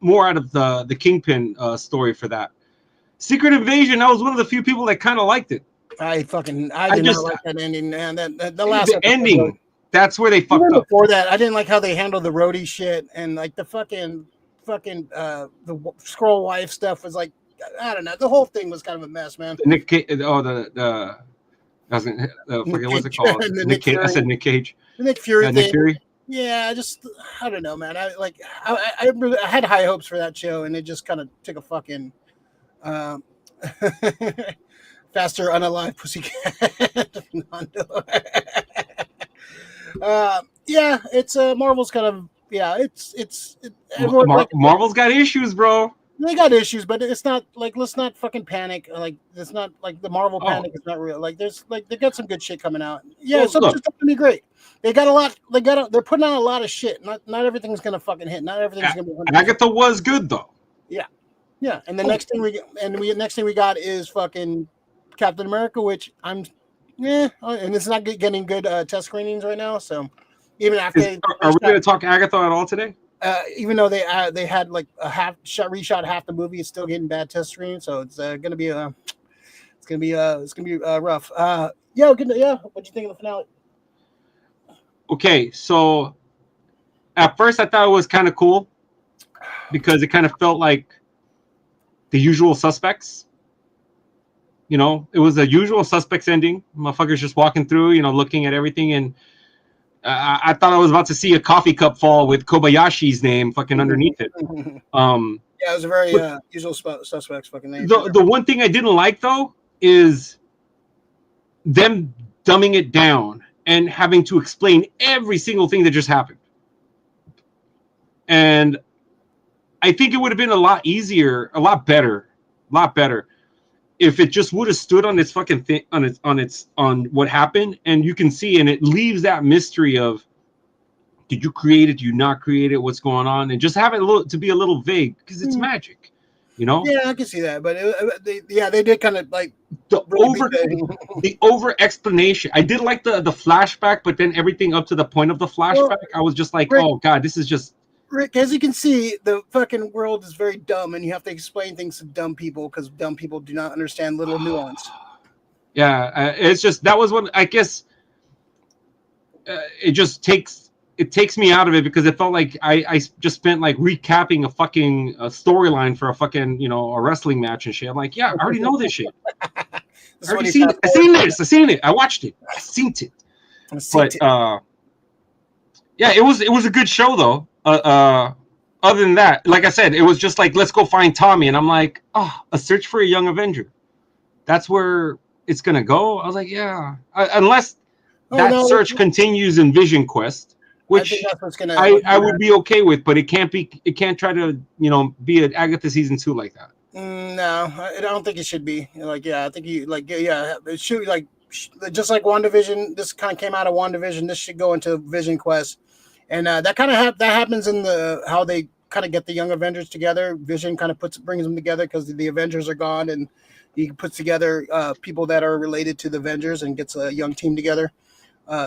more out of the Kingpin story for that. Secret Invasion, I was one of the few people that kind of liked it. I did not like that ending, man. The last ending. That's where they fucked up. Before that, I didn't like how they handled the roadie shit and like the fucking the Skrull wife stuff was like, I don't know. The whole thing was kind of a mess, man. Nick Cage, what's it called? Nick Cage. I said Nick Cage. The Nick Fury thing. Nick Fury. Yeah, I don't know, man. I had high hopes for that show, and it just kind of took a fucking faster unalive pussycat. Yeah, it's Marvel's kind of Marvel's got issues, bro. They got issues, but it's not like, let's not fucking panic. Like, it's not like the Marvel panic is not real. Like, they got some good shit coming out. Yeah, some stuff's gonna be great. They got a lot. They're putting out a lot of shit. Not everything's gonna fucking hit. Not everything's gonna be. 100%. Agatha was good though. Yeah. And the next thing we got is fucking Captain America, which and it's not getting good test screenings right now. So even after are we going to talk Agatha at all today? Even though they had like a reshot half the movie, it's still getting bad test screenings. So it's gonna be rough. What do you think of the finale? Okay, so at first I thought it was kind of cool because it kind of felt like The Usual Suspects. You know, it was a Usual Suspects ending. Motherfuckers just walking through, looking at everything, and I thought I was about to see a coffee cup fall with Kobayashi's name fucking underneath it. It was a very Usual Suspects fucking name. The one thing I didn't like though is them dumbing it down and having to explain every single thing that just happened. And I think it would have been a lot easier, a lot better if it just would have stood on its fucking thing, on what happened, and you can see, and it leaves that mystery of, did you create it? Do you not create it? What's going on? And just have it to be a little vague because it's magic, Yeah, I can see that, but they did kind of like the over explanation. I did like the flashback, but then everything up to the point of the flashback, I was just like, oh god, this is just. Rick, as you can see, the fucking world is very dumb, and you have to explain things to dumb people because dumb people do not understand little nuance. Yeah, it's just that was one. I guess it takes me out of it because it felt like I just spent like recapping a fucking storyline for a fucking a wrestling match and shit. I'm like, yeah, I already know this shit. I seen it. I watched it. I seen it. But yeah, it was a good show though. Other than that, like I said, it was just like, let's go find Tommy, and I'm like, a search for a young Avenger. That's where it's gonna go. I was like, yeah, unless search continues in Vision Quest, which I would be okay with, but it can't try to be an Agatha season 2 like that. No, I don't think it should be. Like, yeah, I think it should like just like WandaVision. This kind of came out of WandaVision. This should go into Vision Quest. And that kind of that happens in how they kind of get the Young Avengers together. Vision kind of brings them together because the Avengers are gone, and he puts together people that are related to the Avengers and gets a young team together.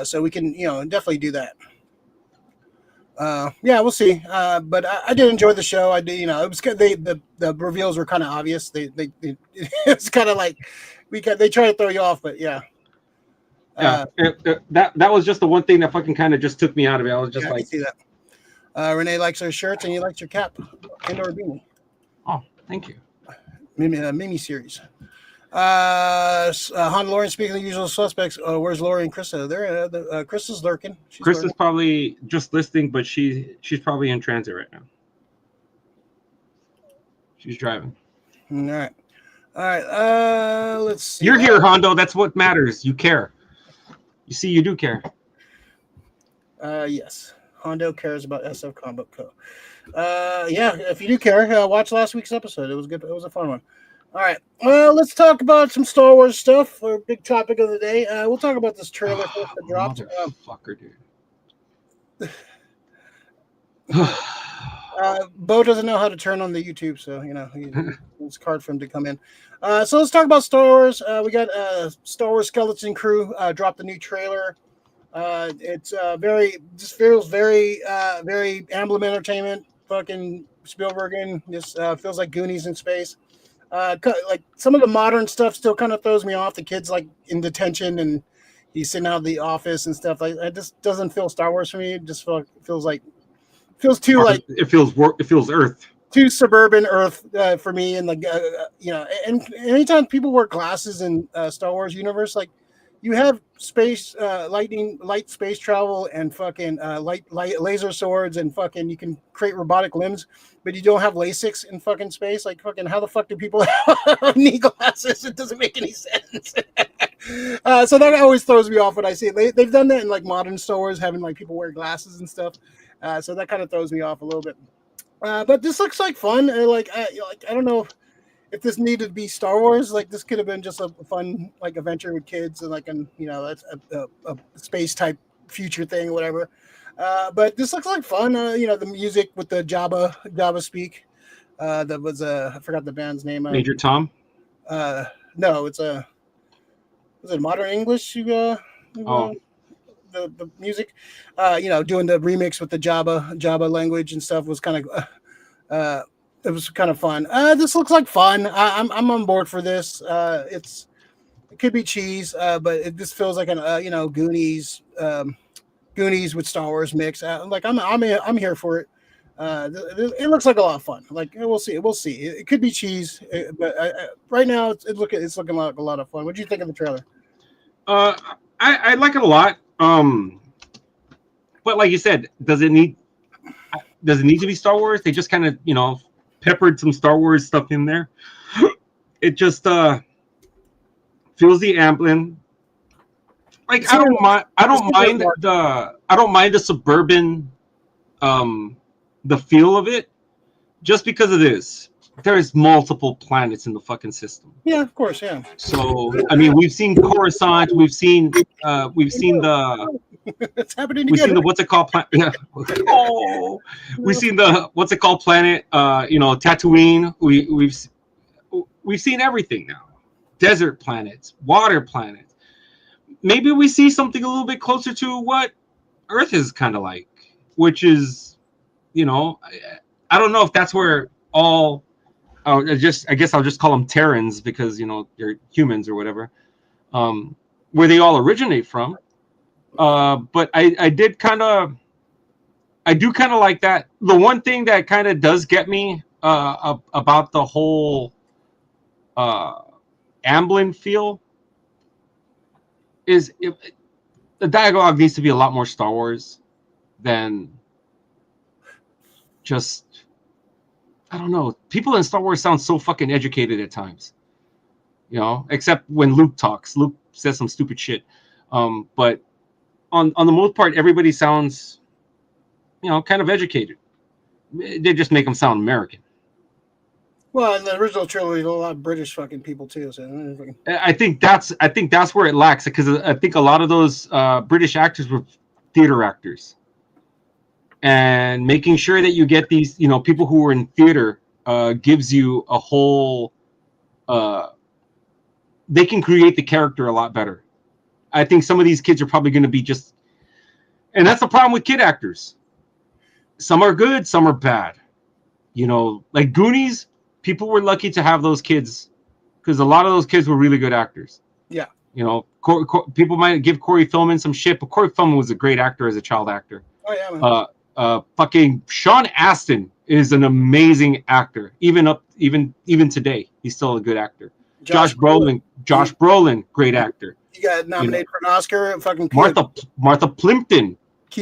So we can definitely do that. Yeah, we'll see. But I did enjoy the show. I did. It was good. The reveals were kind of obvious. It's kind of like they try to throw you off, but yeah. Yeah, that was just the one thing that fucking kind of just took me out of it. I was just like, I can see that. Renee likes her shirts, and you likes your cap and or beanie. Oh, thank you. Mini series. Han Lauren, speaking of the Usual Suspects, where's Lori and Krista? They're Krista's lurking. Krista's probably just listening, but she's probably in transit right now. She's driving. All right. Let's see. You're here, Hondo. That's what matters. You care. You see, you do care. Yes. Hondo cares about SF Comic Co. Yeah, if you do care, watch last week's episode. It was good. It was a fun one. All right. Well, let's talk about some Star Wars stuff. Our big topic of the day. We'll talk about this trailer that dropped. Motherfucker, dude. Bo doesn't know how to turn on the YouTube, so it's hard for him to come in. So let's talk about Star Wars. We got Star Wars Skeleton Crew dropped a new trailer. It's just feels very Amblin Entertainment, fucking Spielberg in. Just feels like Goonies in space. Like some of the modern stuff still kind of throws me off. The kid's like in detention and he's sitting out of the office and stuff. Like it just doesn't feel Star Wars for me. It just feels too like it feels Earth. Too suburban Earth for me. And like and anytime people wear glasses in Star Wars universe, like you have space light space travel and fucking light laser swords and fucking you can create robotic limbs, but you don't have LASIK in fucking space. Like fucking how the fuck do people need glasses? It doesn't make any sense. So that always throws me off when I see it. They've done that in like modern Star Wars, having like people wear glasses and stuff. So that kind of throws me off a little bit. But this looks like fun. I don't know if this needed to be Star Wars. Like this could have been just a fun like adventure with kids and like that's a space type future thing or whatever. But this looks like fun. The music with the Jabba speak. That was I forgot the band's name. Major Tom. No, was it Modern English? The music, doing the remix with the Jabba language and stuff was kind of it was kind of fun. This looks like fun. I'm on board for this. It could be cheese, but this feels like an Goonies with Star Wars mix. Like I'm here for it. It looks like a lot of fun. Like we'll see. It could be cheese, but right now it's looking like a lot of fun. What do you think of the trailer? I like it a lot. But like you said, does it need to be Star Wars? They just kind of peppered some Star Wars stuff in there. It just feels the Amblin. Like I don't mind the suburban the feel of it, just because it is. There's multiple planets in the fucking system. Yeah, of course, yeah. So I mean, we've seen Coruscant, we've seen the it's happening again. We've seen the what's it called planet. Yeah. Oh, we've seen the what's it called planet. Tatooine. We've seen everything now. Desert planets, water planets. Maybe we see something a little bit closer to what Earth is kind of like, which is, I don't know if that's where all. I guess I'll just call them Terrans because they're humans or whatever. Where they all originate from. But I do kind of like that. The one thing that kind of does get me about the whole Amblin feel is the dialogue needs to be a lot more Star Wars than just, I don't know. People in Star Wars sound so fucking educated at times, except when Luke talks. Luke says some stupid shit. But on the most part, everybody sounds, kind of educated. They just make them sound American. Well, in the original trilogy, a lot of British fucking people too. So I think that's where it lacks, because I think a lot of those British actors were theater actors, and making sure that you get these, people who were in theater gives you a whole. They can create the character a lot better. I think some of these kids are probably going to be just, and that's the problem with kid actors. Some are good, some are bad. Like Goonies, people were lucky to have those kids because a lot of those kids were really good actors. Yeah. People might give Corey Feldman some shit, but Corey Feldman was a great actor as a child actor. Oh yeah, man. Fucking Sean Astin is an amazing actor. Even today, he's still a good actor. Josh Brolin, great actor. He got nominated for an Oscar. Fucking Martha Plimpton,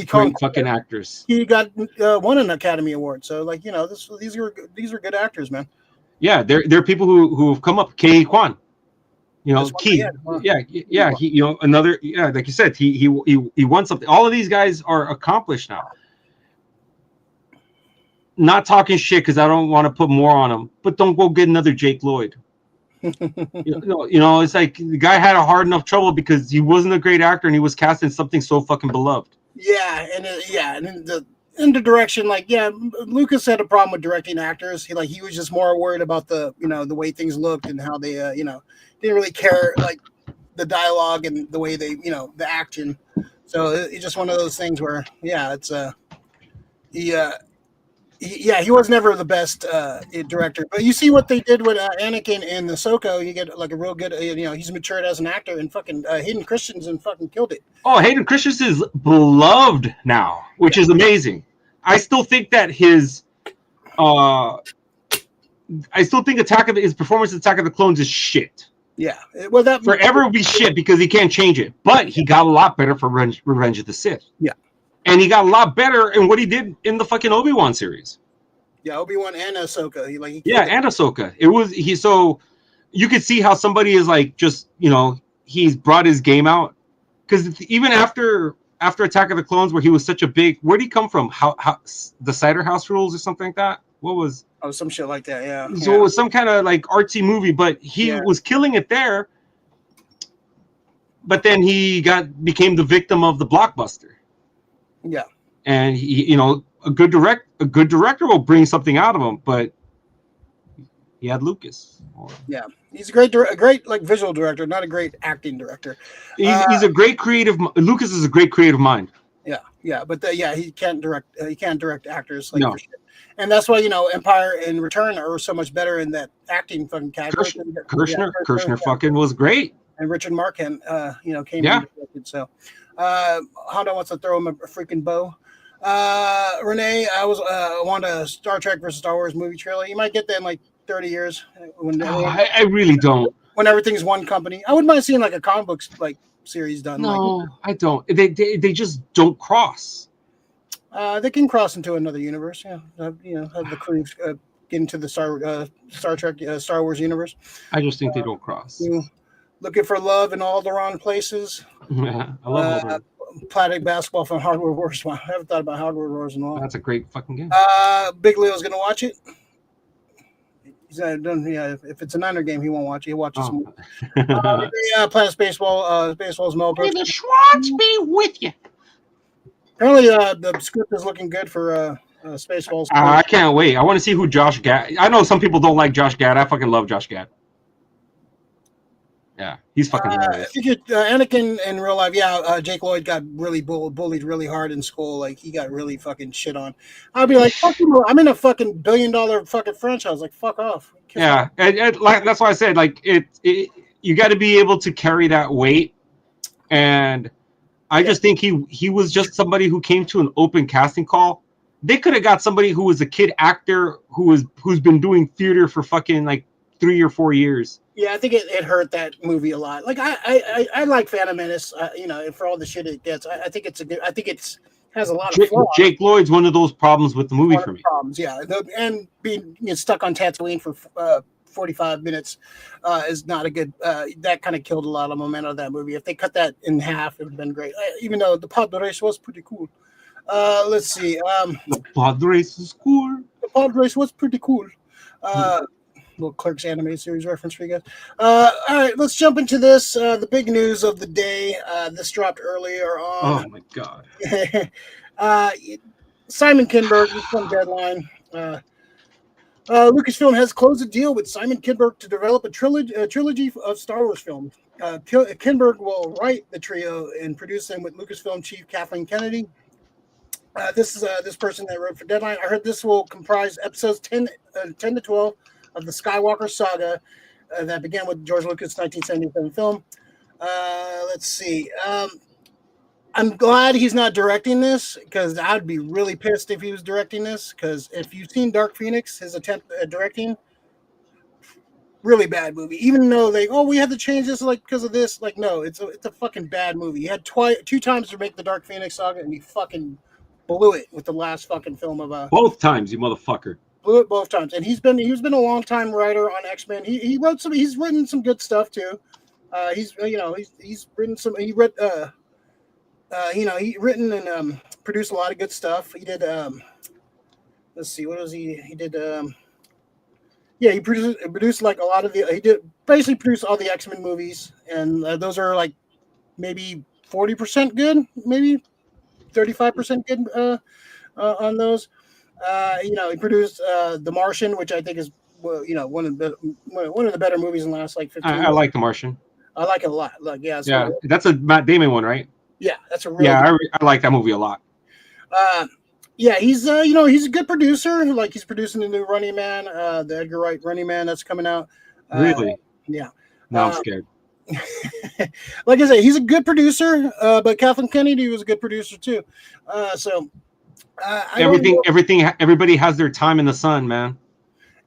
great fucking actors. He got won an Academy Award. So these are good actors, man. Yeah, they're people who have come up. Ke Kwan, Key. Yeah. He, another. Yeah, like you said, he won something. All of these guys are accomplished now. Not talking shit because I don't want to put more on them, but don't go get another Jake Lloyd. It's like the guy had a hard enough trouble because he wasn't a great actor and he was cast in something so fucking beloved. Yeah, and in the direction, like, yeah, Lucas had a problem with directing actors. He was just more worried about the the way things looked and how they didn't really care like the dialogue and the way they the action. So it's just one of those things where it's he he was never the best director. But you see what they did with Anakin and Ahsoka. You get like a real good he's matured as an actor, and fucking Hayden Christensen fucking killed it. Oh, Hayden Christensen is beloved now, which is amazing. I still think that his his performance in Attack of the Clones is shit. Yeah, well, that forever will be shit because he can't change it. But he got a lot better for Revenge of the Sith. Yeah, and he got a lot better in what he did in the fucking Obi-Wan series. Yeah, Obi-Wan and Ahsoka. And Ahsoka. So you could see how somebody is like just he's brought his game out, because even after Attack of the Clones, where he was such a big, where'd he come from? How the Cider House Rules or something like that? What was? Oh, some shit like that. Yeah. So it was some kind of like artsy movie, but he was killing it there. But then he became the victim of the blockbuster. Yeah. And he, a good director will bring something out of him, but he had Lucas. Yeah, he's a great like visual director, not a great acting director. He's a great creative. Lucas is a great creative mind. Yeah, but he can't direct. He can't direct actors like for shit. And that's why Empire and Return are so much better in that acting fucking category. Kirshner fucking was great. And Richard Markham, came in. So Honda wants to throw him a freaking bow. Renee, I want a Star Trek versus Star Wars movie trailer. You might get that in like 30 years. I really don't. When everything's one company, I wouldn't mind seeing like a comic book like series done. No, I don't. They just don't cross. They can cross into another universe. Yeah, have the crew get into the Star Trek, Star Wars universe. I just think they don't cross. Looking for love in all the wrong places. Yeah, I love Platic basketball from Hardware Wars. I haven't thought about Hardware Wars in a while. That's a great fucking game. Big Leo's gonna watch it. He said, if it's a Niner game, he won't watch it. He'll watch it. Planet Baseball. Baseball's Mo. May the Schwartz be with you. Apparently, the script is looking good for Spaceballs. I can't wait. I want to see who Josh Gad. I know some people don't like Josh Gad. I fucking love Josh Gad. Yeah, he's fucking hilarious. I think Anakin in real life, Jake Lloyd got really bullied really hard in school. Like, he got really fucking shit on. I'd be like, fuck you, I'm in a fucking $1 billion fucking franchise. Like, fuck off. Yeah, and that's why I said, like, you got to be able to carry that weight. And I just think he was just somebody who came to an open casting call. They could have got somebody who was a kid actor who's been doing theater for fucking like 3 or 4 years. Yeah, I think it hurt that movie a lot. Like I like Phantom Menace, for all the shit it gets. I think it's has a lot of flaws. Jake Lloyd's one of those problems with the movie for me. Problems, yeah, and being stuck on Tatooine for 45 minutes is not a good. That kind of killed a lot of momentum of that movie. If they cut that in half, it would have been great. Even though the pod race was pretty cool. Let's see. The pod race is cool. The pod race was pretty cool. Little Clerks animated series reference for you guys. All right, let's jump into this. The big news of the day. This dropped earlier on. Oh my god. Simon Kinberg from Deadline. Lucasfilm has closed a deal with Simon Kinberg to develop a trilogy of Star Wars films. Kinberg will write the trio and produce them with Lucasfilm chief Kathleen Kennedy. This is this person that wrote for Deadline. I heard this will comprise episodes 10 to 12 of the Skywalker saga that began with George Lucas' 1977 film. Let's see. I'm glad he's not directing this, because I'd be really pissed if he was directing this, because if you've seen Dark Phoenix, his attempt at directing, really bad movie. Even though we had to change this because of this. Like, no, it's a fucking bad movie. He had 2 times to make the Dark Phoenix saga, and he fucking blew it with the last fucking film of both times, you motherfucker. Blew it both times, and he's been a long time writer on X-Men. He's written some good stuff too. He's written some. He written and produced a lot of good stuff. He did. Let's see, what was he? He did. He produced like a lot of the. He did basically produce all the X-Men movies, and those are like maybe 40% good, maybe 35% good on those. You know, he produced The Martian, which I think is one of the better movies in the last like 15 years. I like The Martian. I like it a lot. Like, yeah, that's a Matt Damon one, right? Yeah, that's a really I like that movie a lot. Yeah, he's he's a good producer. Like he's producing the new Running Man, the Edgar Wright Running Man that's coming out. Really? Yeah. Now I'm scared. Like I say, he's a good producer, but Kathleen Kennedy was a good producer too. Everybody has their time in the sun, man.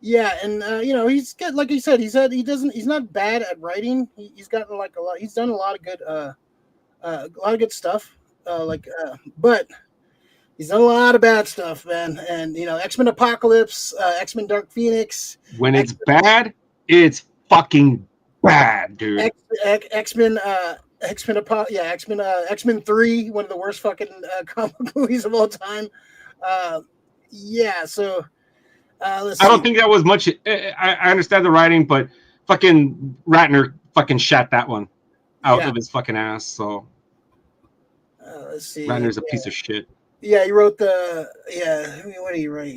Yeah, and he's got, like he said, he's not bad at writing. He's gotten like a lot. He's done a lot of good stuff. But he's done a lot of bad stuff, man. And X-Men Apocalypse, X-Men Dark Phoenix. When it's bad, it's fucking bad, dude. X-Men 3, one of the worst fucking comic movies of all time. So let's see. I don't think that was much. I understand the writing, but fucking Ratner fucking shot that one out of his fucking ass. So let's see. Ratner's a piece of shit. Yeah, he wrote what did he write?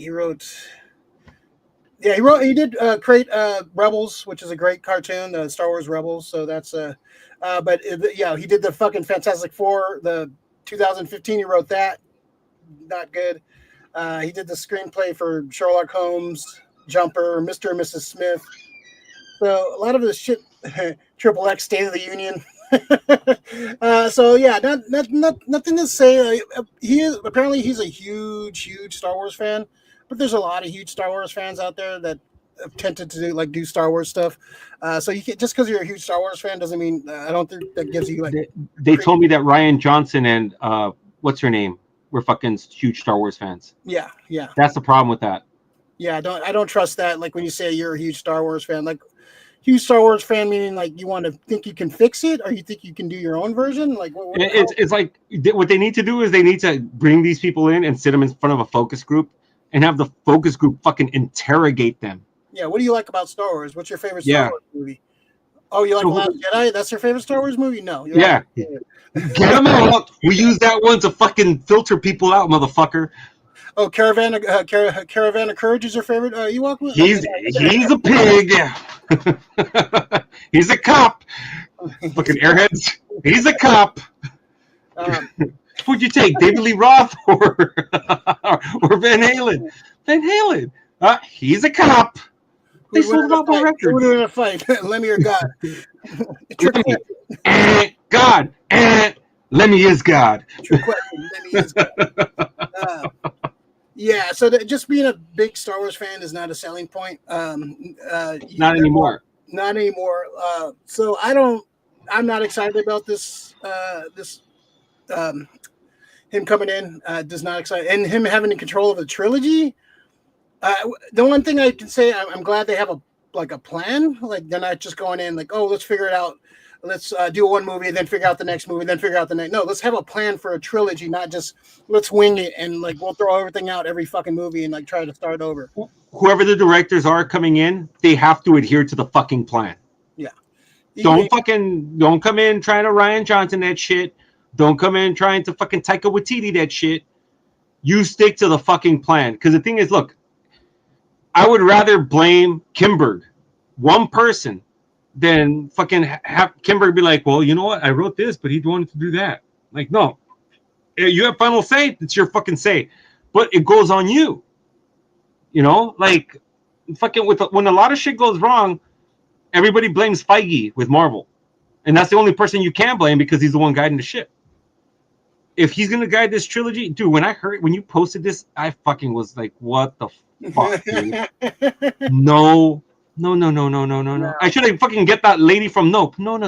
He did create Rebels, which is a great cartoon, Star Wars Rebels. So that's he did the fucking Fantastic Four, the 2015. He wrote that, not good. He did the screenplay for Sherlock Holmes, Jumper, Mr. and Mrs. Smith. So a lot of this shit, Triple X, State of the Union. Nothing to say. He's a huge Star Wars fan, but there's a lot of huge Star Wars fans out there that have tended to do Star Wars stuff. So you can't, just because you're a huge Star Wars fan doesn't mean I don't think that gives you like. They told me that Rian Johnson and what's her name were fucking huge Star Wars fans. Yeah. That's the problem with that. Yeah, I don't trust that. Like when you say you're a huge Star Wars fan, like huge Star Wars fan meaning like you want to think you can fix it, or you think you can do your own version. Like it's like what they need to do is they need to bring these people in and sit them in front of a focus group and have the focus group fucking interrogate them. Yeah, what do you like about Star Wars? What's your favorite Star Wars movie? Oh, you like Last Jedi? That's your favorite Star Wars movie? No. Yeah. Get them out. We use that one to fucking filter people out, motherfucker. Oh, Caravan of Courage is your favorite Ewok movie? He's a pig. He's a cop. Fucking airheads. He's a cop. Who'd you take, David Lee Roth or Van Halen? Van Halen. He's a cop. They sold out my records. Who would in a fight? Lemmy or God? God. Lemmy is God. True question. Lemmy is God. Yeah, so just being a big Star Wars fan is not a selling point. Not anymore. Not anymore. So I'm not excited about this. Him coming in does not excite, and him having the control of the trilogy. The one thing I can say, I'm glad they have a plan. Like they're not just going in like, oh, let's figure it out. Let's do one movie and then figure out the next movie, then figure out the next. No, let's have a plan for a trilogy, not just let's wing it and like we'll throw everything out every fucking movie and like try to start over. Whoever the directors are coming in, they have to adhere to the fucking plan. Yeah. Don't come in trying to Rian Johnson that shit. Don't come in trying to fucking Taika Waititi that shit. You stick to the fucking plan. Because the thing is, look, I would rather blame Kinberg, one person, than fucking have Kinberg be like, well, you know what? I wrote this, but he wanted to do that. Like, no. You have final say. It's your fucking say. But it goes on you. You know? Like, fucking when a lot of shit goes wrong, everybody blames Feige with Marvel. And that's the only person you can blame because he's the one guiding the ship. If he's going to guide this trilogy, dude, when you posted this, I fucking was like, what the fuck, dude? No. I should have fucking get that lady from Nope. No.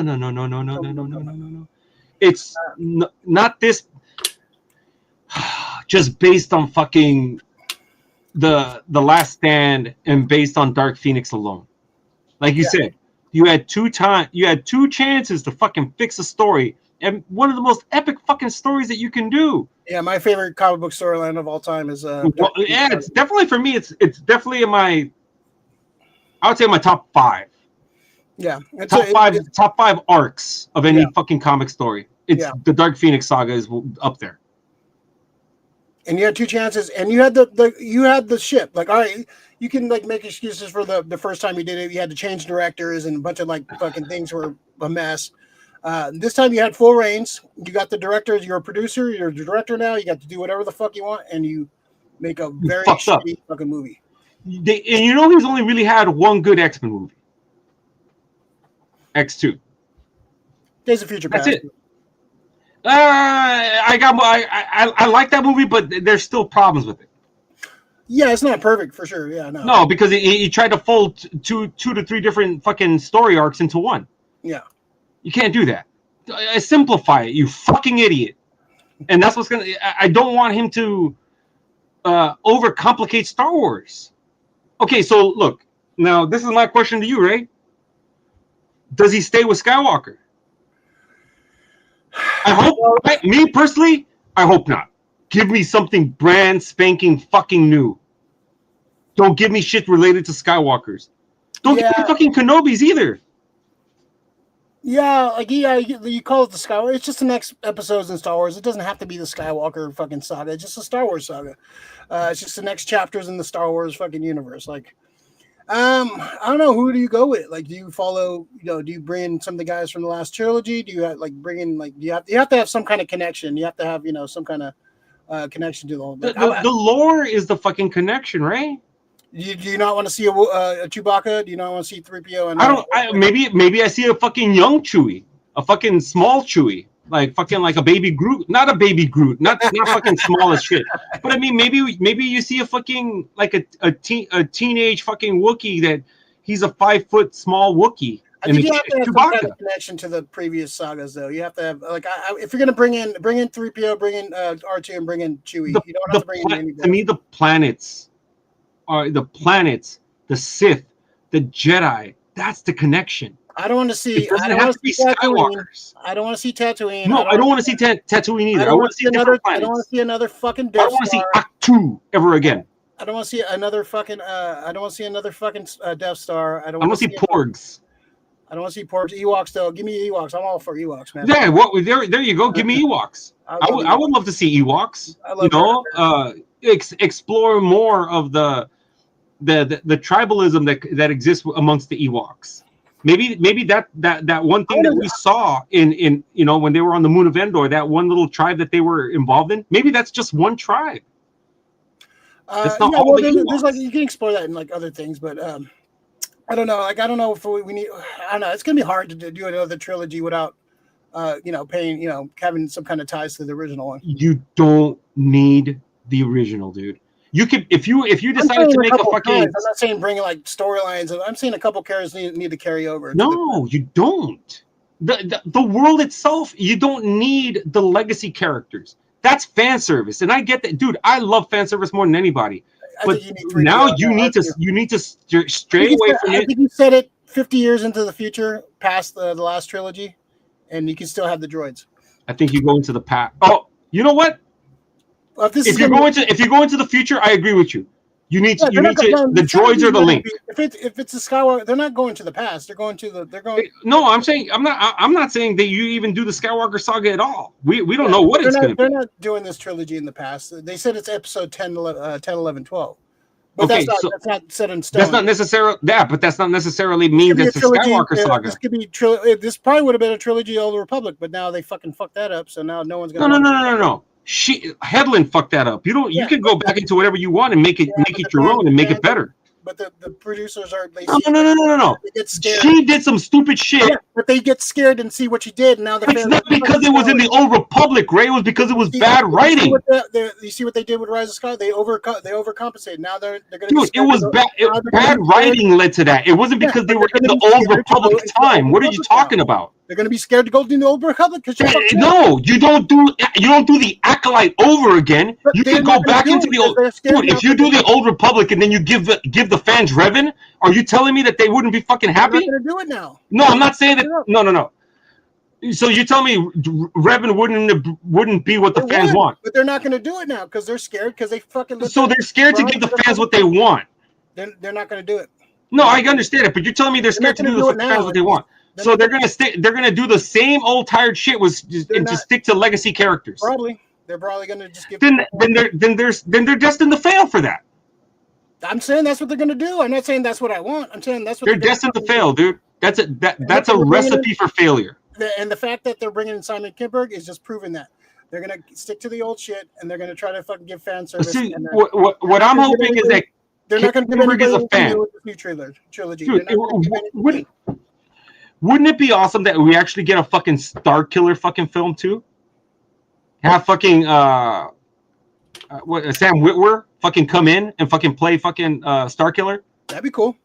It's not this. Just based on fucking the Last Stand and based on Dark Phoenix alone. Like you said, you had two chances to fucking fix a story. And one of the most epic fucking stories that you can do. Yeah, my favorite comic book storyline of all time is it's definitely for me. It's definitely I would say my top 5. Yeah, top five arcs of any fucking comic story. It's the Dark Phoenix saga is up there. And you had 2 chances, and you had the ship. Like, all right, you can like make excuses for the first time you did it. You had to change directors, and a bunch of like fucking things were a mess. This time you had full reins. You got the director. You're a producer. You're the director now. You got to do whatever the fuck you want, and you make a very shitty fucking movie. And you know he's only really had one good X-Men movie. X2. Days of Future Past. That's it. I like that movie, but there's still problems with it. Yeah, it's not perfect for sure. Yeah, no. No, because he tried to fold two to three different fucking story arcs into one. Yeah. You can't do that. Simplify it, you fucking idiot. And that's what's gonna. I don't want him to overcomplicate Star Wars. Okay, so look. Now this is my question to you, Ray. Does he stay with Skywalker? I hope. Me personally, I hope not. Give me something brand spanking fucking new. Don't give me shit related to Skywalkers. Don't give me fucking Kenobis either. Yeah, like you call it the Skywalker. It's just the next episodes in Star Wars. It doesn't have to be the Skywalker fucking saga. It's just a Star Wars saga. It's just the next chapters in the Star Wars fucking universe. Like, I don't know, who do you go with? Like, do you follow? Do you bring in some of the guys from the last trilogy? Do you bring in do you have to have some kind of connection? You have to have some kind of connection to the whole. The lore is the fucking connection, right? Do you not want to see a Chewbacca? Do you not want to see 3PO? And maybe I see a fucking young Chewie, a fucking small Chewie, like a baby Groot, not a baby Groot, not fucking small as shit. But I mean, maybe you see a fucking a teenage fucking Wookiee that he's a 5 foot small Wookiee. I think you have to have some kind of connection to the previous sagas, though. You have to have if you're gonna bring in 3PO, bring in R2, and bring in Chewie. You don't have to bring in anybody. To me, the planets are the Sith, the Jedi. That's the connection. I don't want to see. I don't want to see Skywalkers. I don't want to see Tatooine. No, I don't want to see Tatooine either. I want to see different planets. I don't want to see another fucking Death Star. I don't want to see Ahch-To ever again. I don't want to see another fucking. I don't want to see another fucking Death Star. I don't want to see Porgs. I don't want to see Porgs. Ewoks, though. Give me Ewoks. I'm all for Ewoks, man. Yeah, there you go. Give me Ewoks. I would love to see Ewoks. Explore more of the tribalism that exists amongst the Ewoks. Maybe that one thing that we saw in when they were on the moon of Endor, that one little tribe that they were involved in, maybe that's just one tribe. It's not all the Ewoks. There's you can explore that in other things, but I don't know. I don't know if we need. I don't know. It's gonna be hard to do another trilogy without paying having some kind of ties to the original one. You don't need the original, dude. You could if you decided to make a fucking. I'm not saying bring storylines. I'm saying a couple characters need to carry over. No, you don't. The world itself, you don't need the legacy characters. That's fan service, and I get that, dude. I love fan service more than anybody. But now you need to stray away from it. I think you said it 50 years into the future, past the last trilogy, and you can still have the droids. I think you go into the past. Oh, you know what? If you go into the future, I agree with you. The droids are the link. If it's a Skywalker, they're not going to the past. They're going. No, I'm not saying that you even do the Skywalker saga at all. We don't know what it's going to be. They're not doing this trilogy in the past. They said it's episode 10, 11, 12. But okay, that's not set in stone. That's not necessarily but that's not necessarily mean that it's a Skywalker saga. This could be this probably would have been a trilogy of the Republic, but now they fucking fucked that up. So now no one's gonna. No. Headland fucked that up. You can go back into whatever you want and make it your own and make it better. But the producers are. No. They get scared. She did some stupid shit. Yeah, but they get scared and see what you did. And now it's not because it was in the Old Republic, Ray. It was because it was bad writing. You see what they did with Rise of Sky? They overcompensated. Now they're going to. Dude, it was bad writing led to that. It wasn't because they were in the Old Republic time. What are you talking about? They're going to be scared to go to the Old Republic because no, you don't do the Acolyte over again. You can go back into the old. Dude, if you do the Old Republic and then you give the fans Revan, are you telling me that they wouldn't be fucking happy? They're going to do it now. No, I'm not saying that. No. So you tell me Revan wouldn't be what the fans want? But they're not going to do it now because they're scared because they fucking. So they're scared to give the fans what they want. They're not going to do it. No, I understand it, but you're telling me they're scared to do the fans what they want. So they're gonna do the same old tired shit and just stick to legacy characters. Probably. They're probably going to just give. Then they're destined to fail for that. I'm saying that's what they're going to do. I'm not saying that's what I want. I'm saying that's what they're destined to fail, dude. That's a recipe for failure. And the fact that they're bringing in Simon Kinberg is just proving that they're going to stick to the old shit and they're going to try to fucking give fan service. See, what I'm hoping is that they're not going to give Kinberg is a fan. With this new trilogy. Dude, wouldn't it be awesome that we actually get a fucking Star Killer fucking film too? Have fucking Sam Witwer fucking come in and fucking play fucking Star Killer? That'd be cool.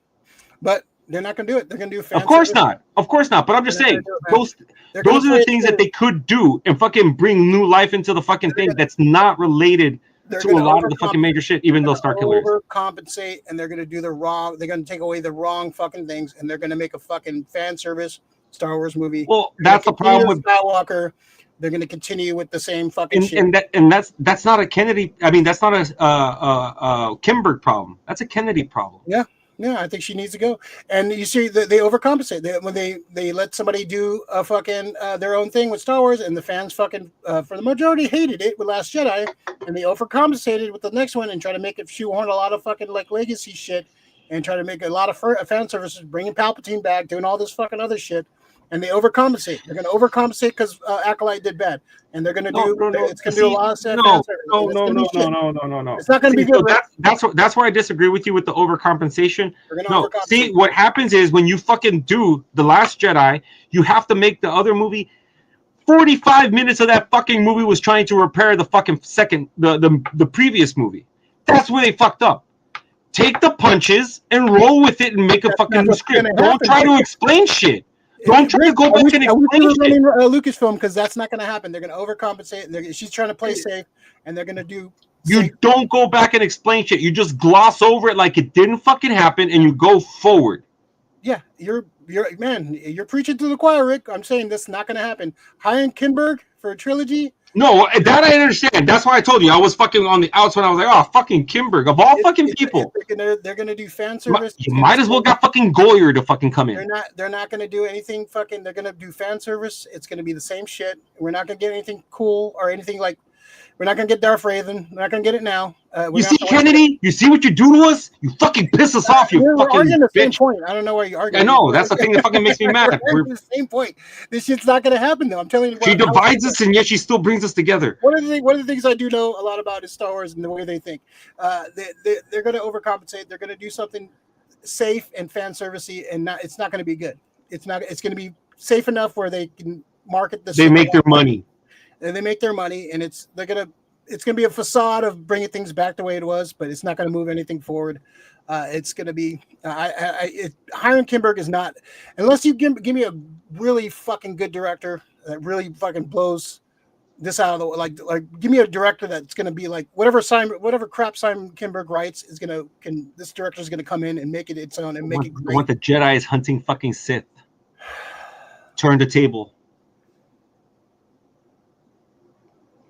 But they're not going to do it. They're going to do fan Of course service. not. Of course not. But I'm just saying, those are the things that they could do and fucking bring new life into the fucking thing that's not related to a lot of the fucking major shit, even though Star Killer is. Overcompensate, and they're going to do the wrong. They're going to take away the wrong fucking things, and they're going to make a fucking fan service Star Wars movie. Well, that's the problem with Skywalker. They're going to continue with the same fucking shit. And that's not a Kennedy. I mean, that's not a Kinberg problem. That's a Kennedy problem. Yeah. Yeah, I think she needs to go. And you see, they overcompensate. When they let somebody do a fucking their own thing with Star Wars, and the fans fucking for the majority hated it with Last Jedi, and they overcompensated with the next one and try to make it shoehorn a lot of fucking like legacy shit, and try to make a lot of fan services, bringing Palpatine back, doing all this fucking other shit. And they overcompensate. They're going to overcompensate because Acolyte did bad, and they're going to do. It's going to do a lot of sad. No. It's not going to be good. That's where I disagree with you with the overcompensation. No, see, what happens is when you fucking do The Last Jedi, you have to make the other movie. 45 minutes of that fucking movie was trying to repair the fucking the previous movie. That's where they fucked up. Take the punches and roll with it and make a fucking new script. Don't try to explain shit. Don't try to go back and explain shit. Lucasfilm, because that's not going to happen. They're going to overcompensate, and she's trying to play safe, and they're going to do. You don't go back and explain shit. You just gloss over it like it didn't fucking happen, and you go forward. Yeah, you're preaching to the choir, Rick. I'm saying this is not going to happen. Hire Kinberg for a trilogy. No, that I understand. That's why I told you I was fucking on the outs when I was like, oh, fucking Kinberg of all fucking people. They're gonna do fan service. You might as well got fucking Goyer to fucking come in. They're not gonna do anything fucking. They're gonna do fan service. It's gonna be the same shit. We're not gonna get anything cool or anything like. We're not gonna get Darth Raven. We're not gonna get it now. You see, Kennedy? You see what you do to us? You fucking piss us off. We're fucking arguing the same bitch. point. I don't know why you're arguing. I know. That's the thing that fucking makes me mad. We're the same point. This shit's not gonna happen though. I'm telling you. She divides us, and yet she still brings us together. One of the things I do know a lot about is Star Wars and the way they think. They're gonna overcompensate. They're gonna do something safe and fan servicey, and it's not gonna be good. It's gonna be safe enough where they can market this. They make their money. And they make their money, and it's gonna be a facade of bringing things back the way it was, but it's not going to move anything forward. It's going to be hiring Kinberg is not, unless you give me a really fucking good director that really fucking blows this out of the like give me a director that's going to be like whatever crap Simon Kinberg writes is this director is going to come in and make it its own and make it great. I want the Jedi's hunting fucking Sith. Turn the table.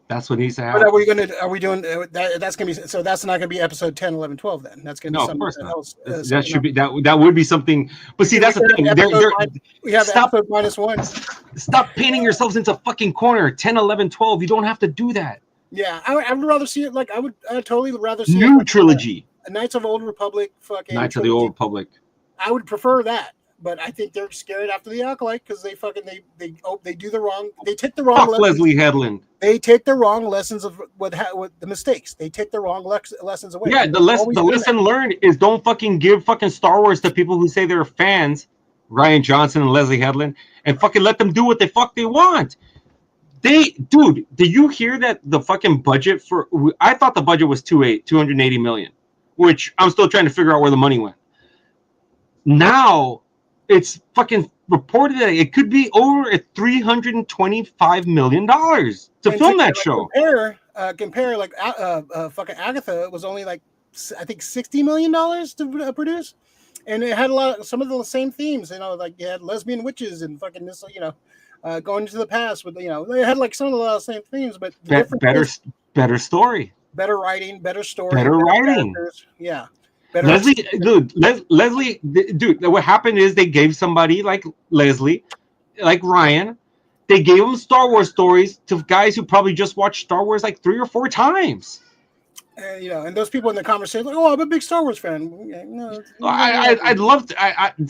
That's what needs to happen. But are we doing that? That's gonna be so. That's not gonna be episode 10, 11, 12. Then that's gonna be something else. That should be that would be something. But see, that's the thing. We have episode -1. Stop painting yourselves into fucking corner. 10, 11, 12. You don't have to do that. Yeah, I would rather see it like I'd totally rather see new trilogy. Knights of Old Republic, fucking Knights of the Old Republic. I would prefer that. But I think they're scared after the Acolyte because they do the wrong. They take the wrong. Leslie Headland. They take the wrong lessons of what the mistakes. They take the wrong lessons away. Yeah, the lesson learned is don't fucking give fucking Star Wars to people who say they're fans, Rian Johnson and Leslie Headland, and fucking let them do what the fuck they want. Dude, did you hear that the fucking budget for? I thought the budget was 280 million, which I'm still trying to figure out where the money went. Now. It's fucking reported that it could be over at $325 million to film that show. Compare like fucking Agatha was only like I think $60 million to produce, and it had some of the same themes. Like you had lesbian witches and fucking this, going into the past with they had like some of the same themes, but better story, better writing, better story, better writing. Yeah. Leslie, dude, what happened is they gave somebody like Leslie, like Ryan, They gave them Star Wars stories to guys who probably just watched Star Wars like 3 or 4 times. You know, and those people in the conversation like, "Oh, I'm a big Star Wars fan." Yeah, no, I'd love to.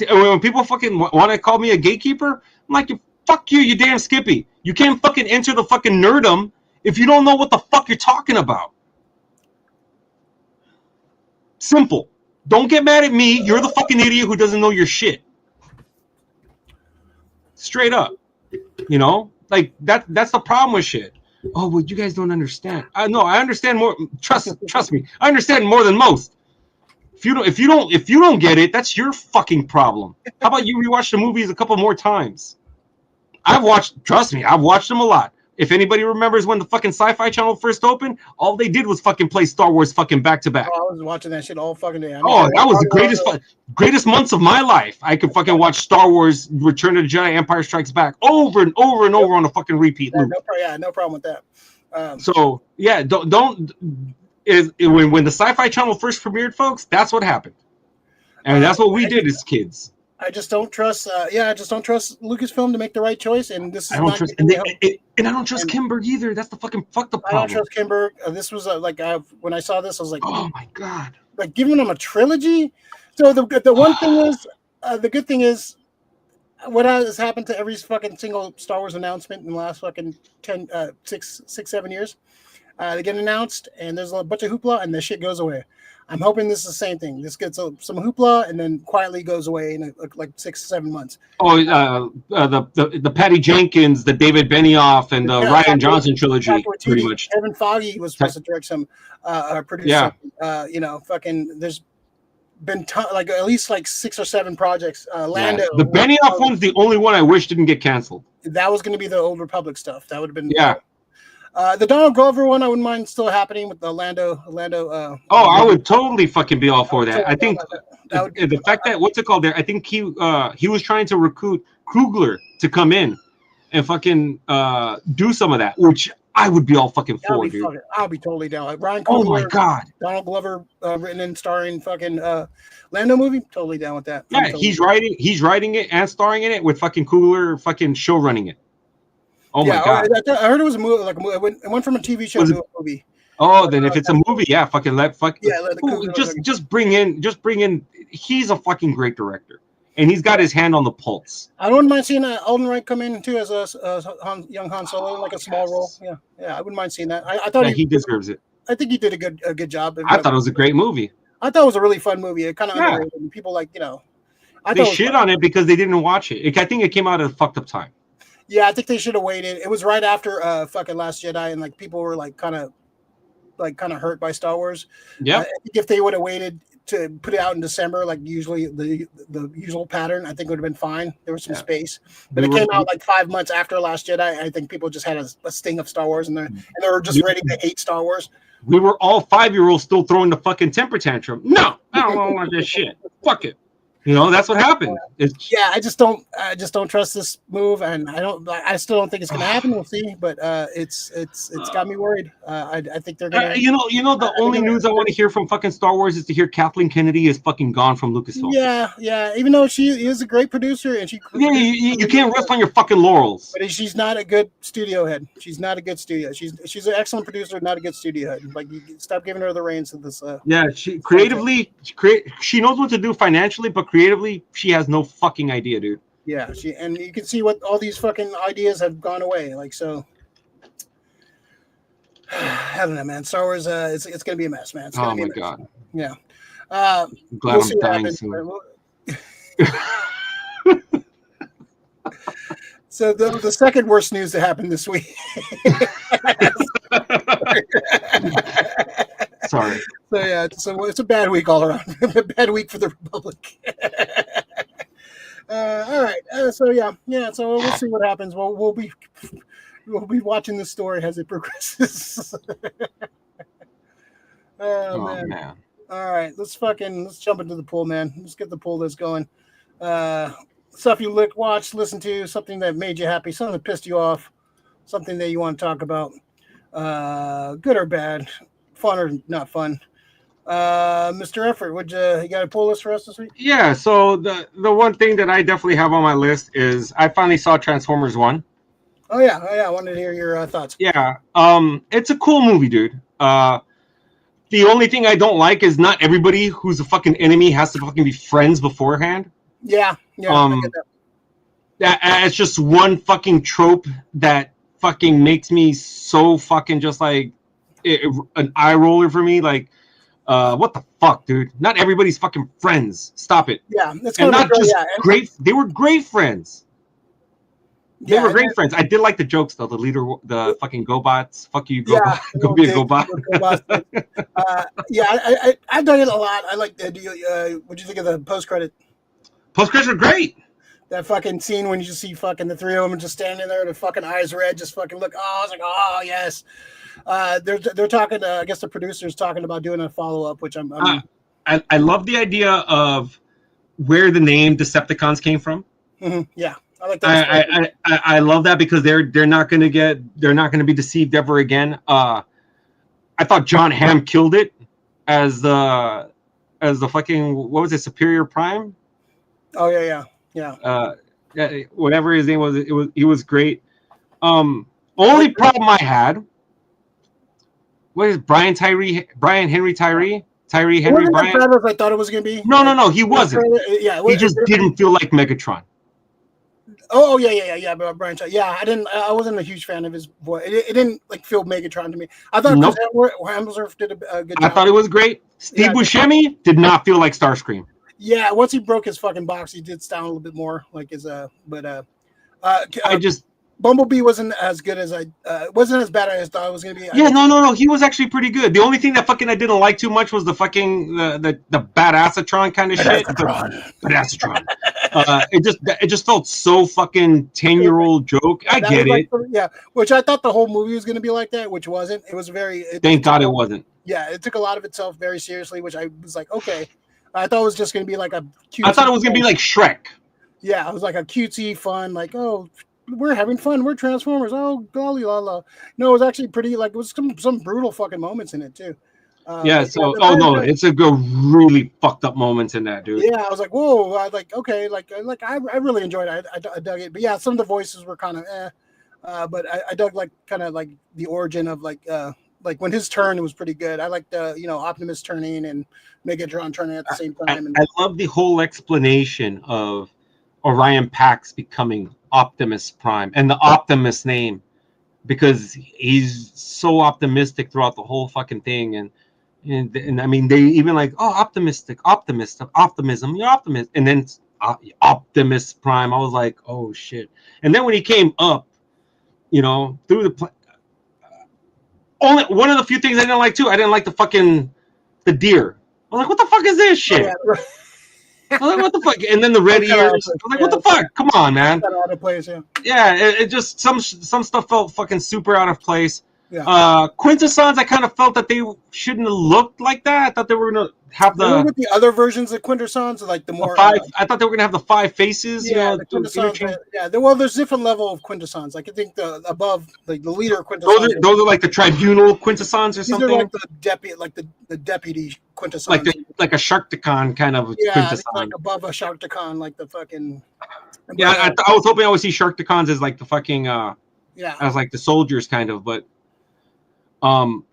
When people fucking want to call me a gatekeeper, I'm like, fuck you, you damn Skippy. You can't fucking enter the fucking nerdum if you don't know what the fuck you're talking about. Simple. Don't get mad at me. You're the fucking idiot who doesn't know your shit. Straight up. You know? Like, that's the problem with shit. Oh, well, you guys don't understand. No, I understand more. Trust me. I understand more than most. If you don't get it, that's your fucking problem. How about you rewatch the movies a couple more times? Trust me, I've watched them a lot. If anybody remembers when the fucking Sci-Fi Channel first opened, all they did was fucking play Star Wars fucking back to back. Oh, I was watching that shit all fucking day. That was the greatest months of my life. I could fucking watch Star Wars Return of the Jedi, Empire Strikes Back over and over and over on a fucking repeat loop. No problem with that. So yeah, don't when the Sci-Fi Channel first premiered, folks, that's what happened, and that's what we did as kids. I just don't trust. I just don't trust Lucasfilm to make the right choice, and this is I don't trust, and I don't trust Kinberg either. That's the fucking fucked up problem. I don't trust Kinberg. This was when I saw this, I was like, oh my god, like giving them a trilogy. So the one thing is, the good thing is, what has happened to every fucking single Star Wars announcement in the last fucking 7 years? They get announced, and there's a bunch of hoopla, and the shit goes away. I'm hoping this is the same thing. This gets some hoopla and then quietly goes away in like 6 to 7 months. Oh, the Patty Jenkins, the David Benioff, and the Rian Johnson trilogy, pretty much. Kevin Feige was supposed to direct some, produce. Yeah. Fucking. There's been at least 6 or 7 projects. Lando. The Benioff one's the only one I wish didn't get canceled. That was going to be the Old Republic stuff. That would have been. Yeah. The Donald Glover one, I wouldn't mind still happening with the Lando. I would totally fucking be all for that. I think the fact that what's it called there? I think he was trying to recruit Coogler to come in and fucking do some of that, which I would be all fucking for, dude. I'll be totally down. Like Ryan Coogler, oh my god, Donald Glover written and starring fucking Lando movie. Totally down with that. Yeah, he's writing it and starring in it with fucking Coogler fucking show running it. Oh my god! I heard it was a movie. It went from a TV show to a movie. Oh, then if it's a movie, yeah, fucking just bring in. He's a fucking great director, and he's got his hand on the pulse. I wouldn't mind seeing Alden Wright come in too as a young Han Solo, like a small role. Yeah, I wouldn't mind seeing that. I thought he deserves it. I think he did a good job. I thought it was a great movie. I thought it was a really fun movie. It kind of underrated. People they shit on it because they didn't watch it. I think it came out at a fucked up time. Yeah, I think they should have waited. It was right after fucking Last Jedi, and people were kind of hurt by Star Wars. Yeah. I think if they would have waited to put it out in December, like usually the usual pattern, I think would have been fine. There was some space, but it came out 5 months after Last Jedi. I think people just had a sting of Star Wars, and they were just ready to hate Star Wars. We were all 5-year-olds still throwing the fucking temper tantrum. No, I don't want this shit. Fuck it. That's what happened. I just don't trust this move, and I still don't think it's gonna happen. We'll see, but it's got me worried. I think they're gonna. The only news I want to hear from fucking Star Wars is to hear Kathleen Kennedy is fucking gone from Lucasfilm. Yeah. Even though she is a great producer, and you can't rest on your fucking laurels. But she's not a good studio head. She's not a good studio. She's an excellent producer, not a good studio head. You stop giving her the reins of this. She creatively, she knows what to do financially, but creatively, she has no fucking idea, dude. Yeah, and you can see what all these fucking ideas have gone away. So, I don't know, man. Star Wars, it's gonna be a mess, man. Oh my god. Yeah. I'm glad I'm dying soon. So the second worst news that happened this week. Sorry. So it's a bad week all around. A bad week for the Republic. All right. So we'll see what happens. We'll be watching this story as it progresses. Oh man. All right. Let's jump into the pool, man. Let's get the pool list going. Stuff you watched, listened to, something that made you happy, something that pissed you off, something that you want to talk about, good or bad, fun or not fun. Mr. Effort, you got a pull list for us this week? Yeah, so the one thing that I definitely have on my list is I finally saw Transformers 1. Oh yeah, I wanted to hear your thoughts. Yeah, it's a cool movie, dude. The only thing I don't like is not everybody who's a fucking enemy has to fucking be friends beforehand. Yeah, I get that. It's just one fucking trope that fucking makes me so fucking just like an eye roller for me. Like, what the fuck, dude? Not everybody's fucking friends. Stop it. Yeah, it's And kind not of just great. They were great friends. They were great friends. I did like the jokes though. The leader, the fucking GoBots. Fuck you, GoBot. Go be a GoBot. I dug it a lot. I like the. What'd you think of the post credit? Post credits were great. That fucking scene when you just see fucking the three of them just standing there, the fucking eyes red, just fucking look. Oh, I was like, oh yes. They're talking. I guess the producer's talking about doing a follow up, which I love the idea of where the name Decepticons came from. Mm-hmm, yeah. I like that. I love that because they're not gonna be deceived ever again. I thought John Hamm killed it as the fucking, what was it, Superior Prime? Oh yeah. Whatever his name was, he was great. Only problem I had, what is Brian Henry Tyree Henry Brian? As I thought it was gonna be. No, he wasn't. Yeah, he just didn't feel like Megatron. Oh yeah. But Brian, yeah, I wasn't a huge fan of his voice. It didn't like feel Megatron to me. I thought Hemsworth did a good job. I thought it was great. Steve Buscemi did not feel like Starscream. Yeah, once he broke his fucking box, he did sound a little bit more like his Bumblebee wasn't as good as wasn't as bad as I thought it was gonna be. No. He was actually pretty good. The only thing that fucking I didn't like too much was the fucking the badassatron kind of shit. Badassatron. It just felt so fucking 10-year-old joke. I get it. Yeah, which I thought the whole movie was gonna be like that, which wasn't. It was very. Thank God it wasn't. Yeah, it took a lot of itself very seriously, which I was like, okay. I thought it was just gonna be like a. I thought it was gonna be like Shrek. Yeah, it was like a cutesy, fun, like we're having fun. We're Transformers. Oh, golly la la. No, it was actually pretty. Like it was some brutal fucking moments in it too. It's a good, really fucked up moments in that, dude. Yeah, I was like, whoa. I like okay, I really enjoyed it. I dug it. But yeah, some of the voices were kind of but I dug like kind of like the origin of like when his turn, it was pretty good. I liked Optimus turning and Megatron turning at the same time. I love the whole explanation of Orion Pax becoming Optimus Prime and the Optimus name, because he's so optimistic throughout the whole fucking thing, and I mean they even like, oh, optimism, you're optimist, and then Optimus Prime. I was like, oh shit. And then when he came up, through the only one of the few things I didn't like too, I didn't like the deer. I was like, what the fuck is this shit? I was like, what the fuck? And then the red ears. I was like, what the fuck? Come on, man. Out of place, yeah. Yeah, it just some stuff felt fucking super out of place. Yeah. Quintessons, I kind of felt that they shouldn't have looked like that. I thought they were gonna have with the other versions of Quintessons, like the more five. I thought they were gonna have the 5 faces. Yeah, the Quintessons. Well, there's different level of Quintessons. Like I think the above, like the leader Quintessons. Those are like the tribunal Quintessons or something. These are like the deputy Quintessons. Like a Sharktacon kind of Quintesson. Like above a Sharktacon, like the fucking. Yeah, I was hoping I would see Sharktacons as like the fucking as like the soldiers kind of, but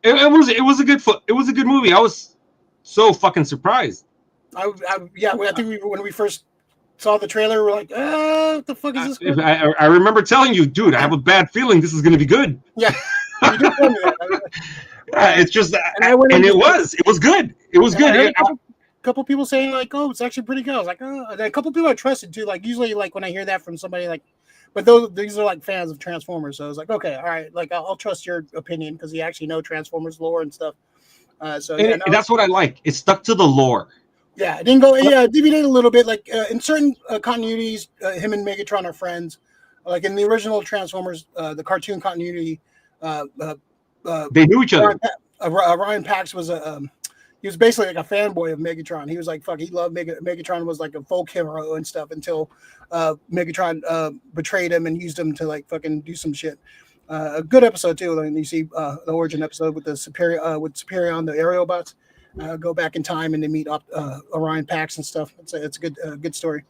it was a good movie. I was so fucking surprised. I think when we first saw the trailer, we're like, what the fuck is this? I remember telling you, dude, I have a bad feeling this is going to be good. Yeah, you did tell me that. It's just that, and it was good. It was good. A couple people saying like, oh, it's actually pretty good. I was like, oh, and a couple people I trusted too. Like usually, like when I hear that from somebody, like, but these are like fans of Transformers, so I was like, okay, all right, like I'll trust your opinion because you actually know Transformers lore and stuff. That's what I like. It stuck to the lore. Yeah, it didn't go. Yeah, it deviated a little bit. Like in certain continuities, him and Megatron are friends. Like in the original Transformers, the cartoon continuity, they knew each other. Ryan Pax was he was basically like a fanboy of Megatron. He was like, fuck, he loved Megatron was like a folk hero and stuff until Megatron betrayed him and used him to like fucking do some shit. A good episode too. When you see the origin episode with the Superior on the aerial bots. go back in time and they meet Orion Pax and stuff. It's a good story.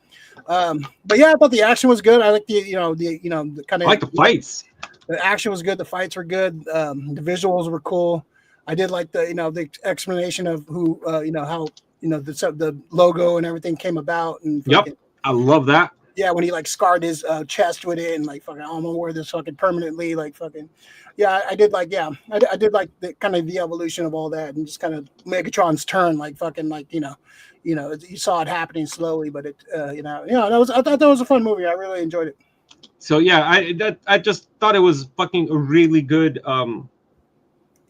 But yeah, I thought the action was good. I like the kind of I like the fights. The action was good. The fights were good. The visuals were cool. I did like the explanation of who how the logo and everything came about. And yep, I love that. Yeah, when he like scarred his chest with it and like fucking I'm gonna wear this fucking permanently, like fucking I did like I did like the kind of the evolution of all that and just kind of Megatron's turn, like fucking like you saw it happening slowly, but it I thought that was a fun movie. I really enjoyed it. So yeah, I just thought it was fucking a really good.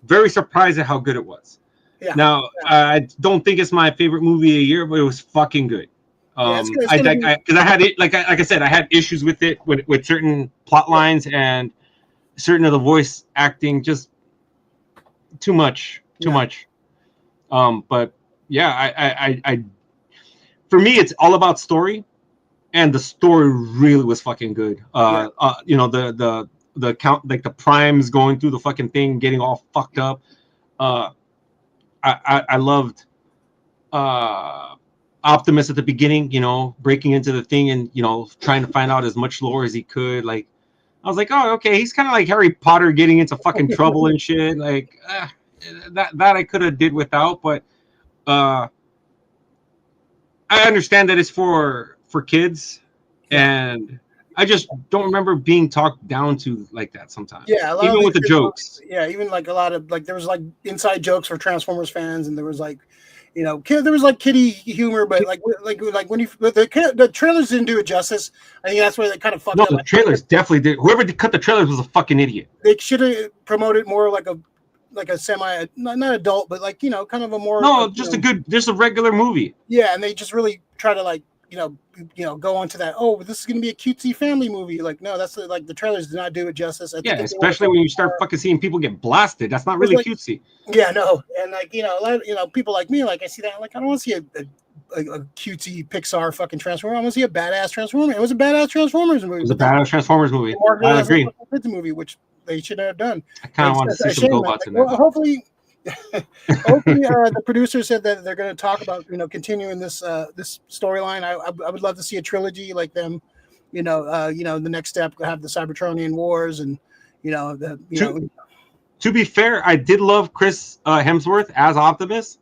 Very surprised at how good it was. Yeah. Now I don't think it's my favorite movie of the year, but it was fucking good. Because I had it like I said, I had issues with it with certain plot lines and certain of the voice acting, just too much. But yeah, I for me it's all about story, and the story really was fucking good. The count, like the primes going through the fucking thing, getting all fucked up. I loved Optimus at the beginning, breaking into the thing and trying to find out as much lore as he could. Like, I was like, oh, okay, he's kind of like Harry Potter getting into fucking trouble and shit. Like, that I could have did without, but I understand that it's for kids, and I just don't remember being talked down to like that sometimes. Yeah, even with the jokes. Yeah, even like a lot of like there was like inside jokes for Transformers fans, and there was like, there was like kiddie humor, but like when the trailers didn't do it justice. I think that's where they kind of fucked up. No, the trailers definitely did. Whoever cut the trailers was a fucking idiot. They should have promoted more like a semi not adult, but like kind of a more just a regular movie. Yeah, and they just really try to like go on to that. Oh, this is gonna be a cutesy family movie. Like, no, that's like the trailers did not do it justice. Especially when you start fucking seeing people get blasted. That's not really like, cutesy. Yeah, no, and like a lot of, people like me, like I see that, like I don't want to see a cutesy Pixar fucking Transformer. I want to see a badass Transformer. It was a badass Transformers movie. It was a badass Transformers movie. I agree. It's a movie which they shouldn't have done. I kind of want to see some GoBots in there. Well, hopefully, the producer said that they're going to talk about continuing this storyline. I would love to see a trilogy like them. The next step have the Cybertronian Wars and To be fair, I did love Chris Hemsworth as Optimus,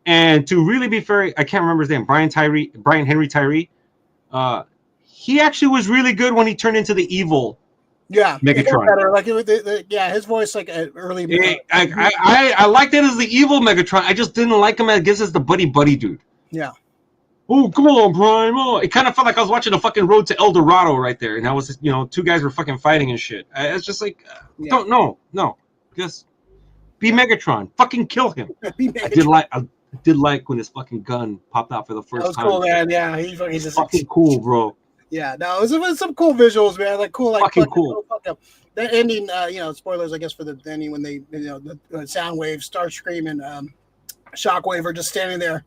and to really be fair, I can't remember his name. Brian Henry Tyree. He actually was really good when he turned into the evil. Yeah, Megatron. Better. Like his voice, like early. I liked it as the evil Megatron. I just didn't like him as the buddy dude. Yeah. Oh, come on, Prime. Oh, it kind of felt like I was watching a fucking Road to El Dorado right there, and I was, two guys were fucking fighting and shit. It's just like, no, just be Megatron. Fucking kill him. I did like when his fucking gun popped out for the first time. That was cool, man. Yeah, he's fucking cool, bro. Yeah, no, it was some cool visuals, man. Like cool, like fucking cool. The ending, spoilers, I guess, for the ending when they, the Soundwave, Starscream, and Shockwave are just standing there.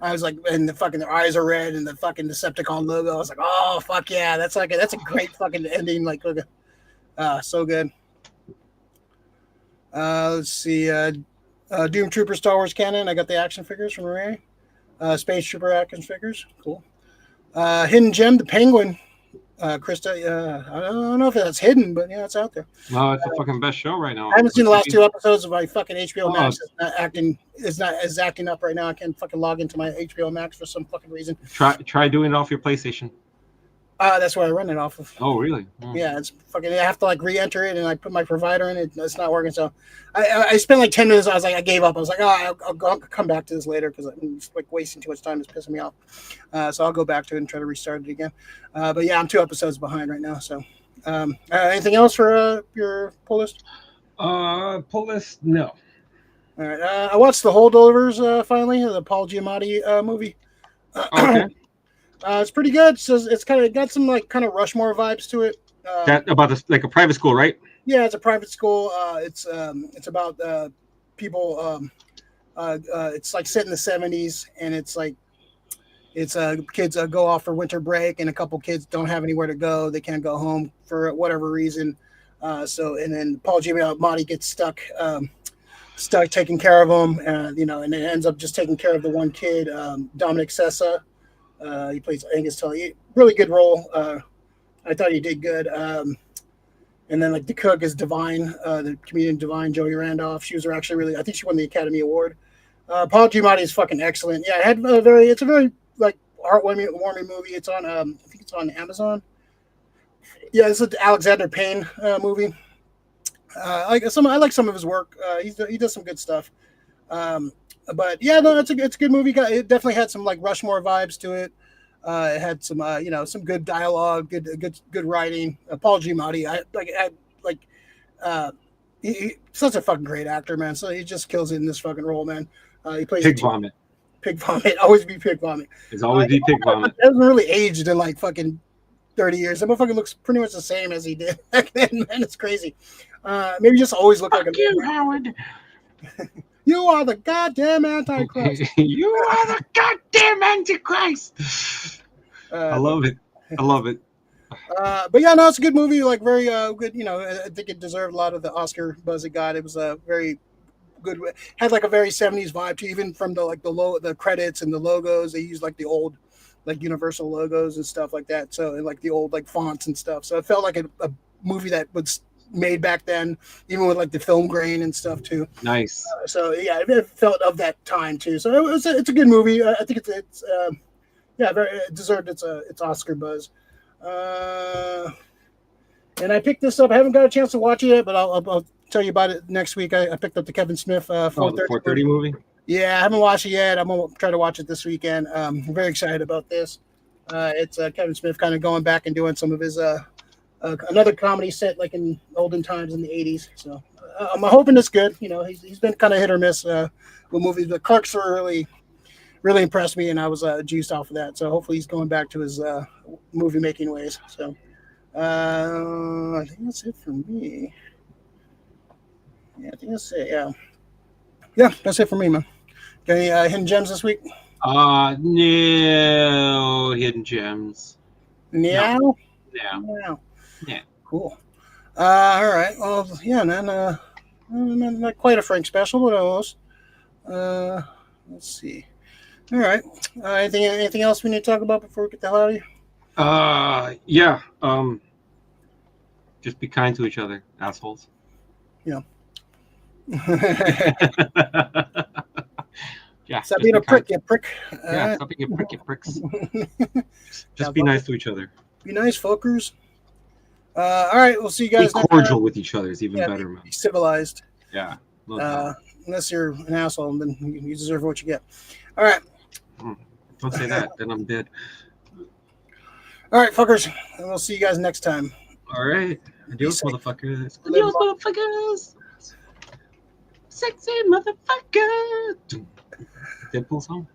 I was like, and their eyes are red, and the fucking Decepticon logo. I was like, oh fuck yeah, that's a great fucking ending. Like, so good. Let's see, Doom Trooper Star Wars canon. I got the action figures from Ray. Space Trooper action figures, cool. Hidden Gem, the Penguin. Krista, I don't know if that's hidden, but it's out there. No, it's the fucking best show right now. I haven't seen the last 2 episodes of my fucking HBO Max. It's not acting up right now. I can't fucking log into my HBO Max for some fucking reason. Try doing it off your PlayStation. That's where I run it off of. Oh, really? Yeah, it's fucking. I have to like re-enter it, and I put my provider in it. It's not working. So, I spent like 10 minutes. I was like, I gave up. I was like, I'll come back to this later because I'm just like wasting too much time. It's pissing me off. So I'll go back to it and try to restart it again. But yeah, I'm 2 episodes behind right now. So, anything else for your pull list? Pull list, no. All right. I watched The Holdovers finally, the Paul Giamatti movie. Okay. It's pretty good. So it's kind of got some like kind of Rushmore vibes to it. That about this, like a private school, right? Yeah, it's a private school. It's about people. It's like set in the 70s, and it's kids go off for winter break, and a couple kids don't have anywhere to go. They can't go home for whatever reason. And then Paul Giamatti gets stuck stuck taking care of him, and and it ends up just taking care of the one kid, Dominic Sessa. He plays Angus Tully. Really good role. I thought he did good. And then like the cook is Divine, the comedian Divine, Joey Randolph. She was actually really, I think she won the Academy Award. Paul Giamatti is fucking excellent. Yeah, it's a very like heartwarming movie. It's on, I think it's on Amazon. Yeah, it's an Alexander Payne movie. I like some of his work. He does some good stuff. But yeah, no, it's a good movie. It definitely had some like Rushmore vibes to it. It had some some good dialogue, good writing. Paul Giamatti, he's such a fucking great actor, man. So he just kills it in this fucking role, man. He plays Pig Vomit. Pig Vomit, always be Pig Vomit. It's always be Pig Vomit. It hasn't really aged in like fucking 30 years. That motherfucker looks pretty much the same as he did back then, man. It's crazy. Maybe just always look like a you, Howard. You are the goddamn Antichrist. You are the goddamn Antichrist. I love it. But yeah, no, it's a good movie. Like very good. I think it deserved a lot of the Oscar buzz it got. It was a very good. Had like a very 70s vibe to even from the credits and the logos. They used like the old like Universal logos and stuff like that. So and like the old like fonts and stuff. So it felt like a movie that was made back then, even with like the film grain and stuff too. Nice. So yeah, it felt of that time too. So it's a good movie. I think it's it deserved its Oscar buzz. And I picked this up. I haven't got a chance to watch it yet, but I'll tell you about it next week. I picked up the Kevin Smith 4:30 movie. Yeah, I haven't watched it yet. I'm gonna try to watch it this weekend. I'm very excited about this. It's Kevin Smith kind of going back and doing some of his another comedy set like in olden times in the 80s. So I'm hoping it's good. He's been kind of hit or miss with movies, but Clerks were really impressed me, and I was juiced off of that. So hopefully he's going back to his movie making ways. So I think that's it for me. Yeah, I think that's it. Yeah, that's it for me, man. Got any hidden gems this week? No hidden gems. No. Yeah. Cool. All right. Well, yeah, man. Not quite a Frank special, but almost. Let's see. All right. Anything else we need to talk about before we get the hell out of here? Yeah. Just be kind to each other, assholes. Yeah. Yeah. Stop being a prick, you prick. Yeah. Stop being a prick, you pricks. Just be nice to each other. Be nice, fuckers. All right. We'll see you guys. Be cordial with each other is even better, man. Be civilized. Yeah. Unless you're an asshole, then you deserve what you get. All right. Don't say that. Then I'm dead. All right, fuckers. And we'll see you guys next time. All right. Adios, motherfuckers. Adios, motherfuckers. Sexy motherfucker. Deadpool song?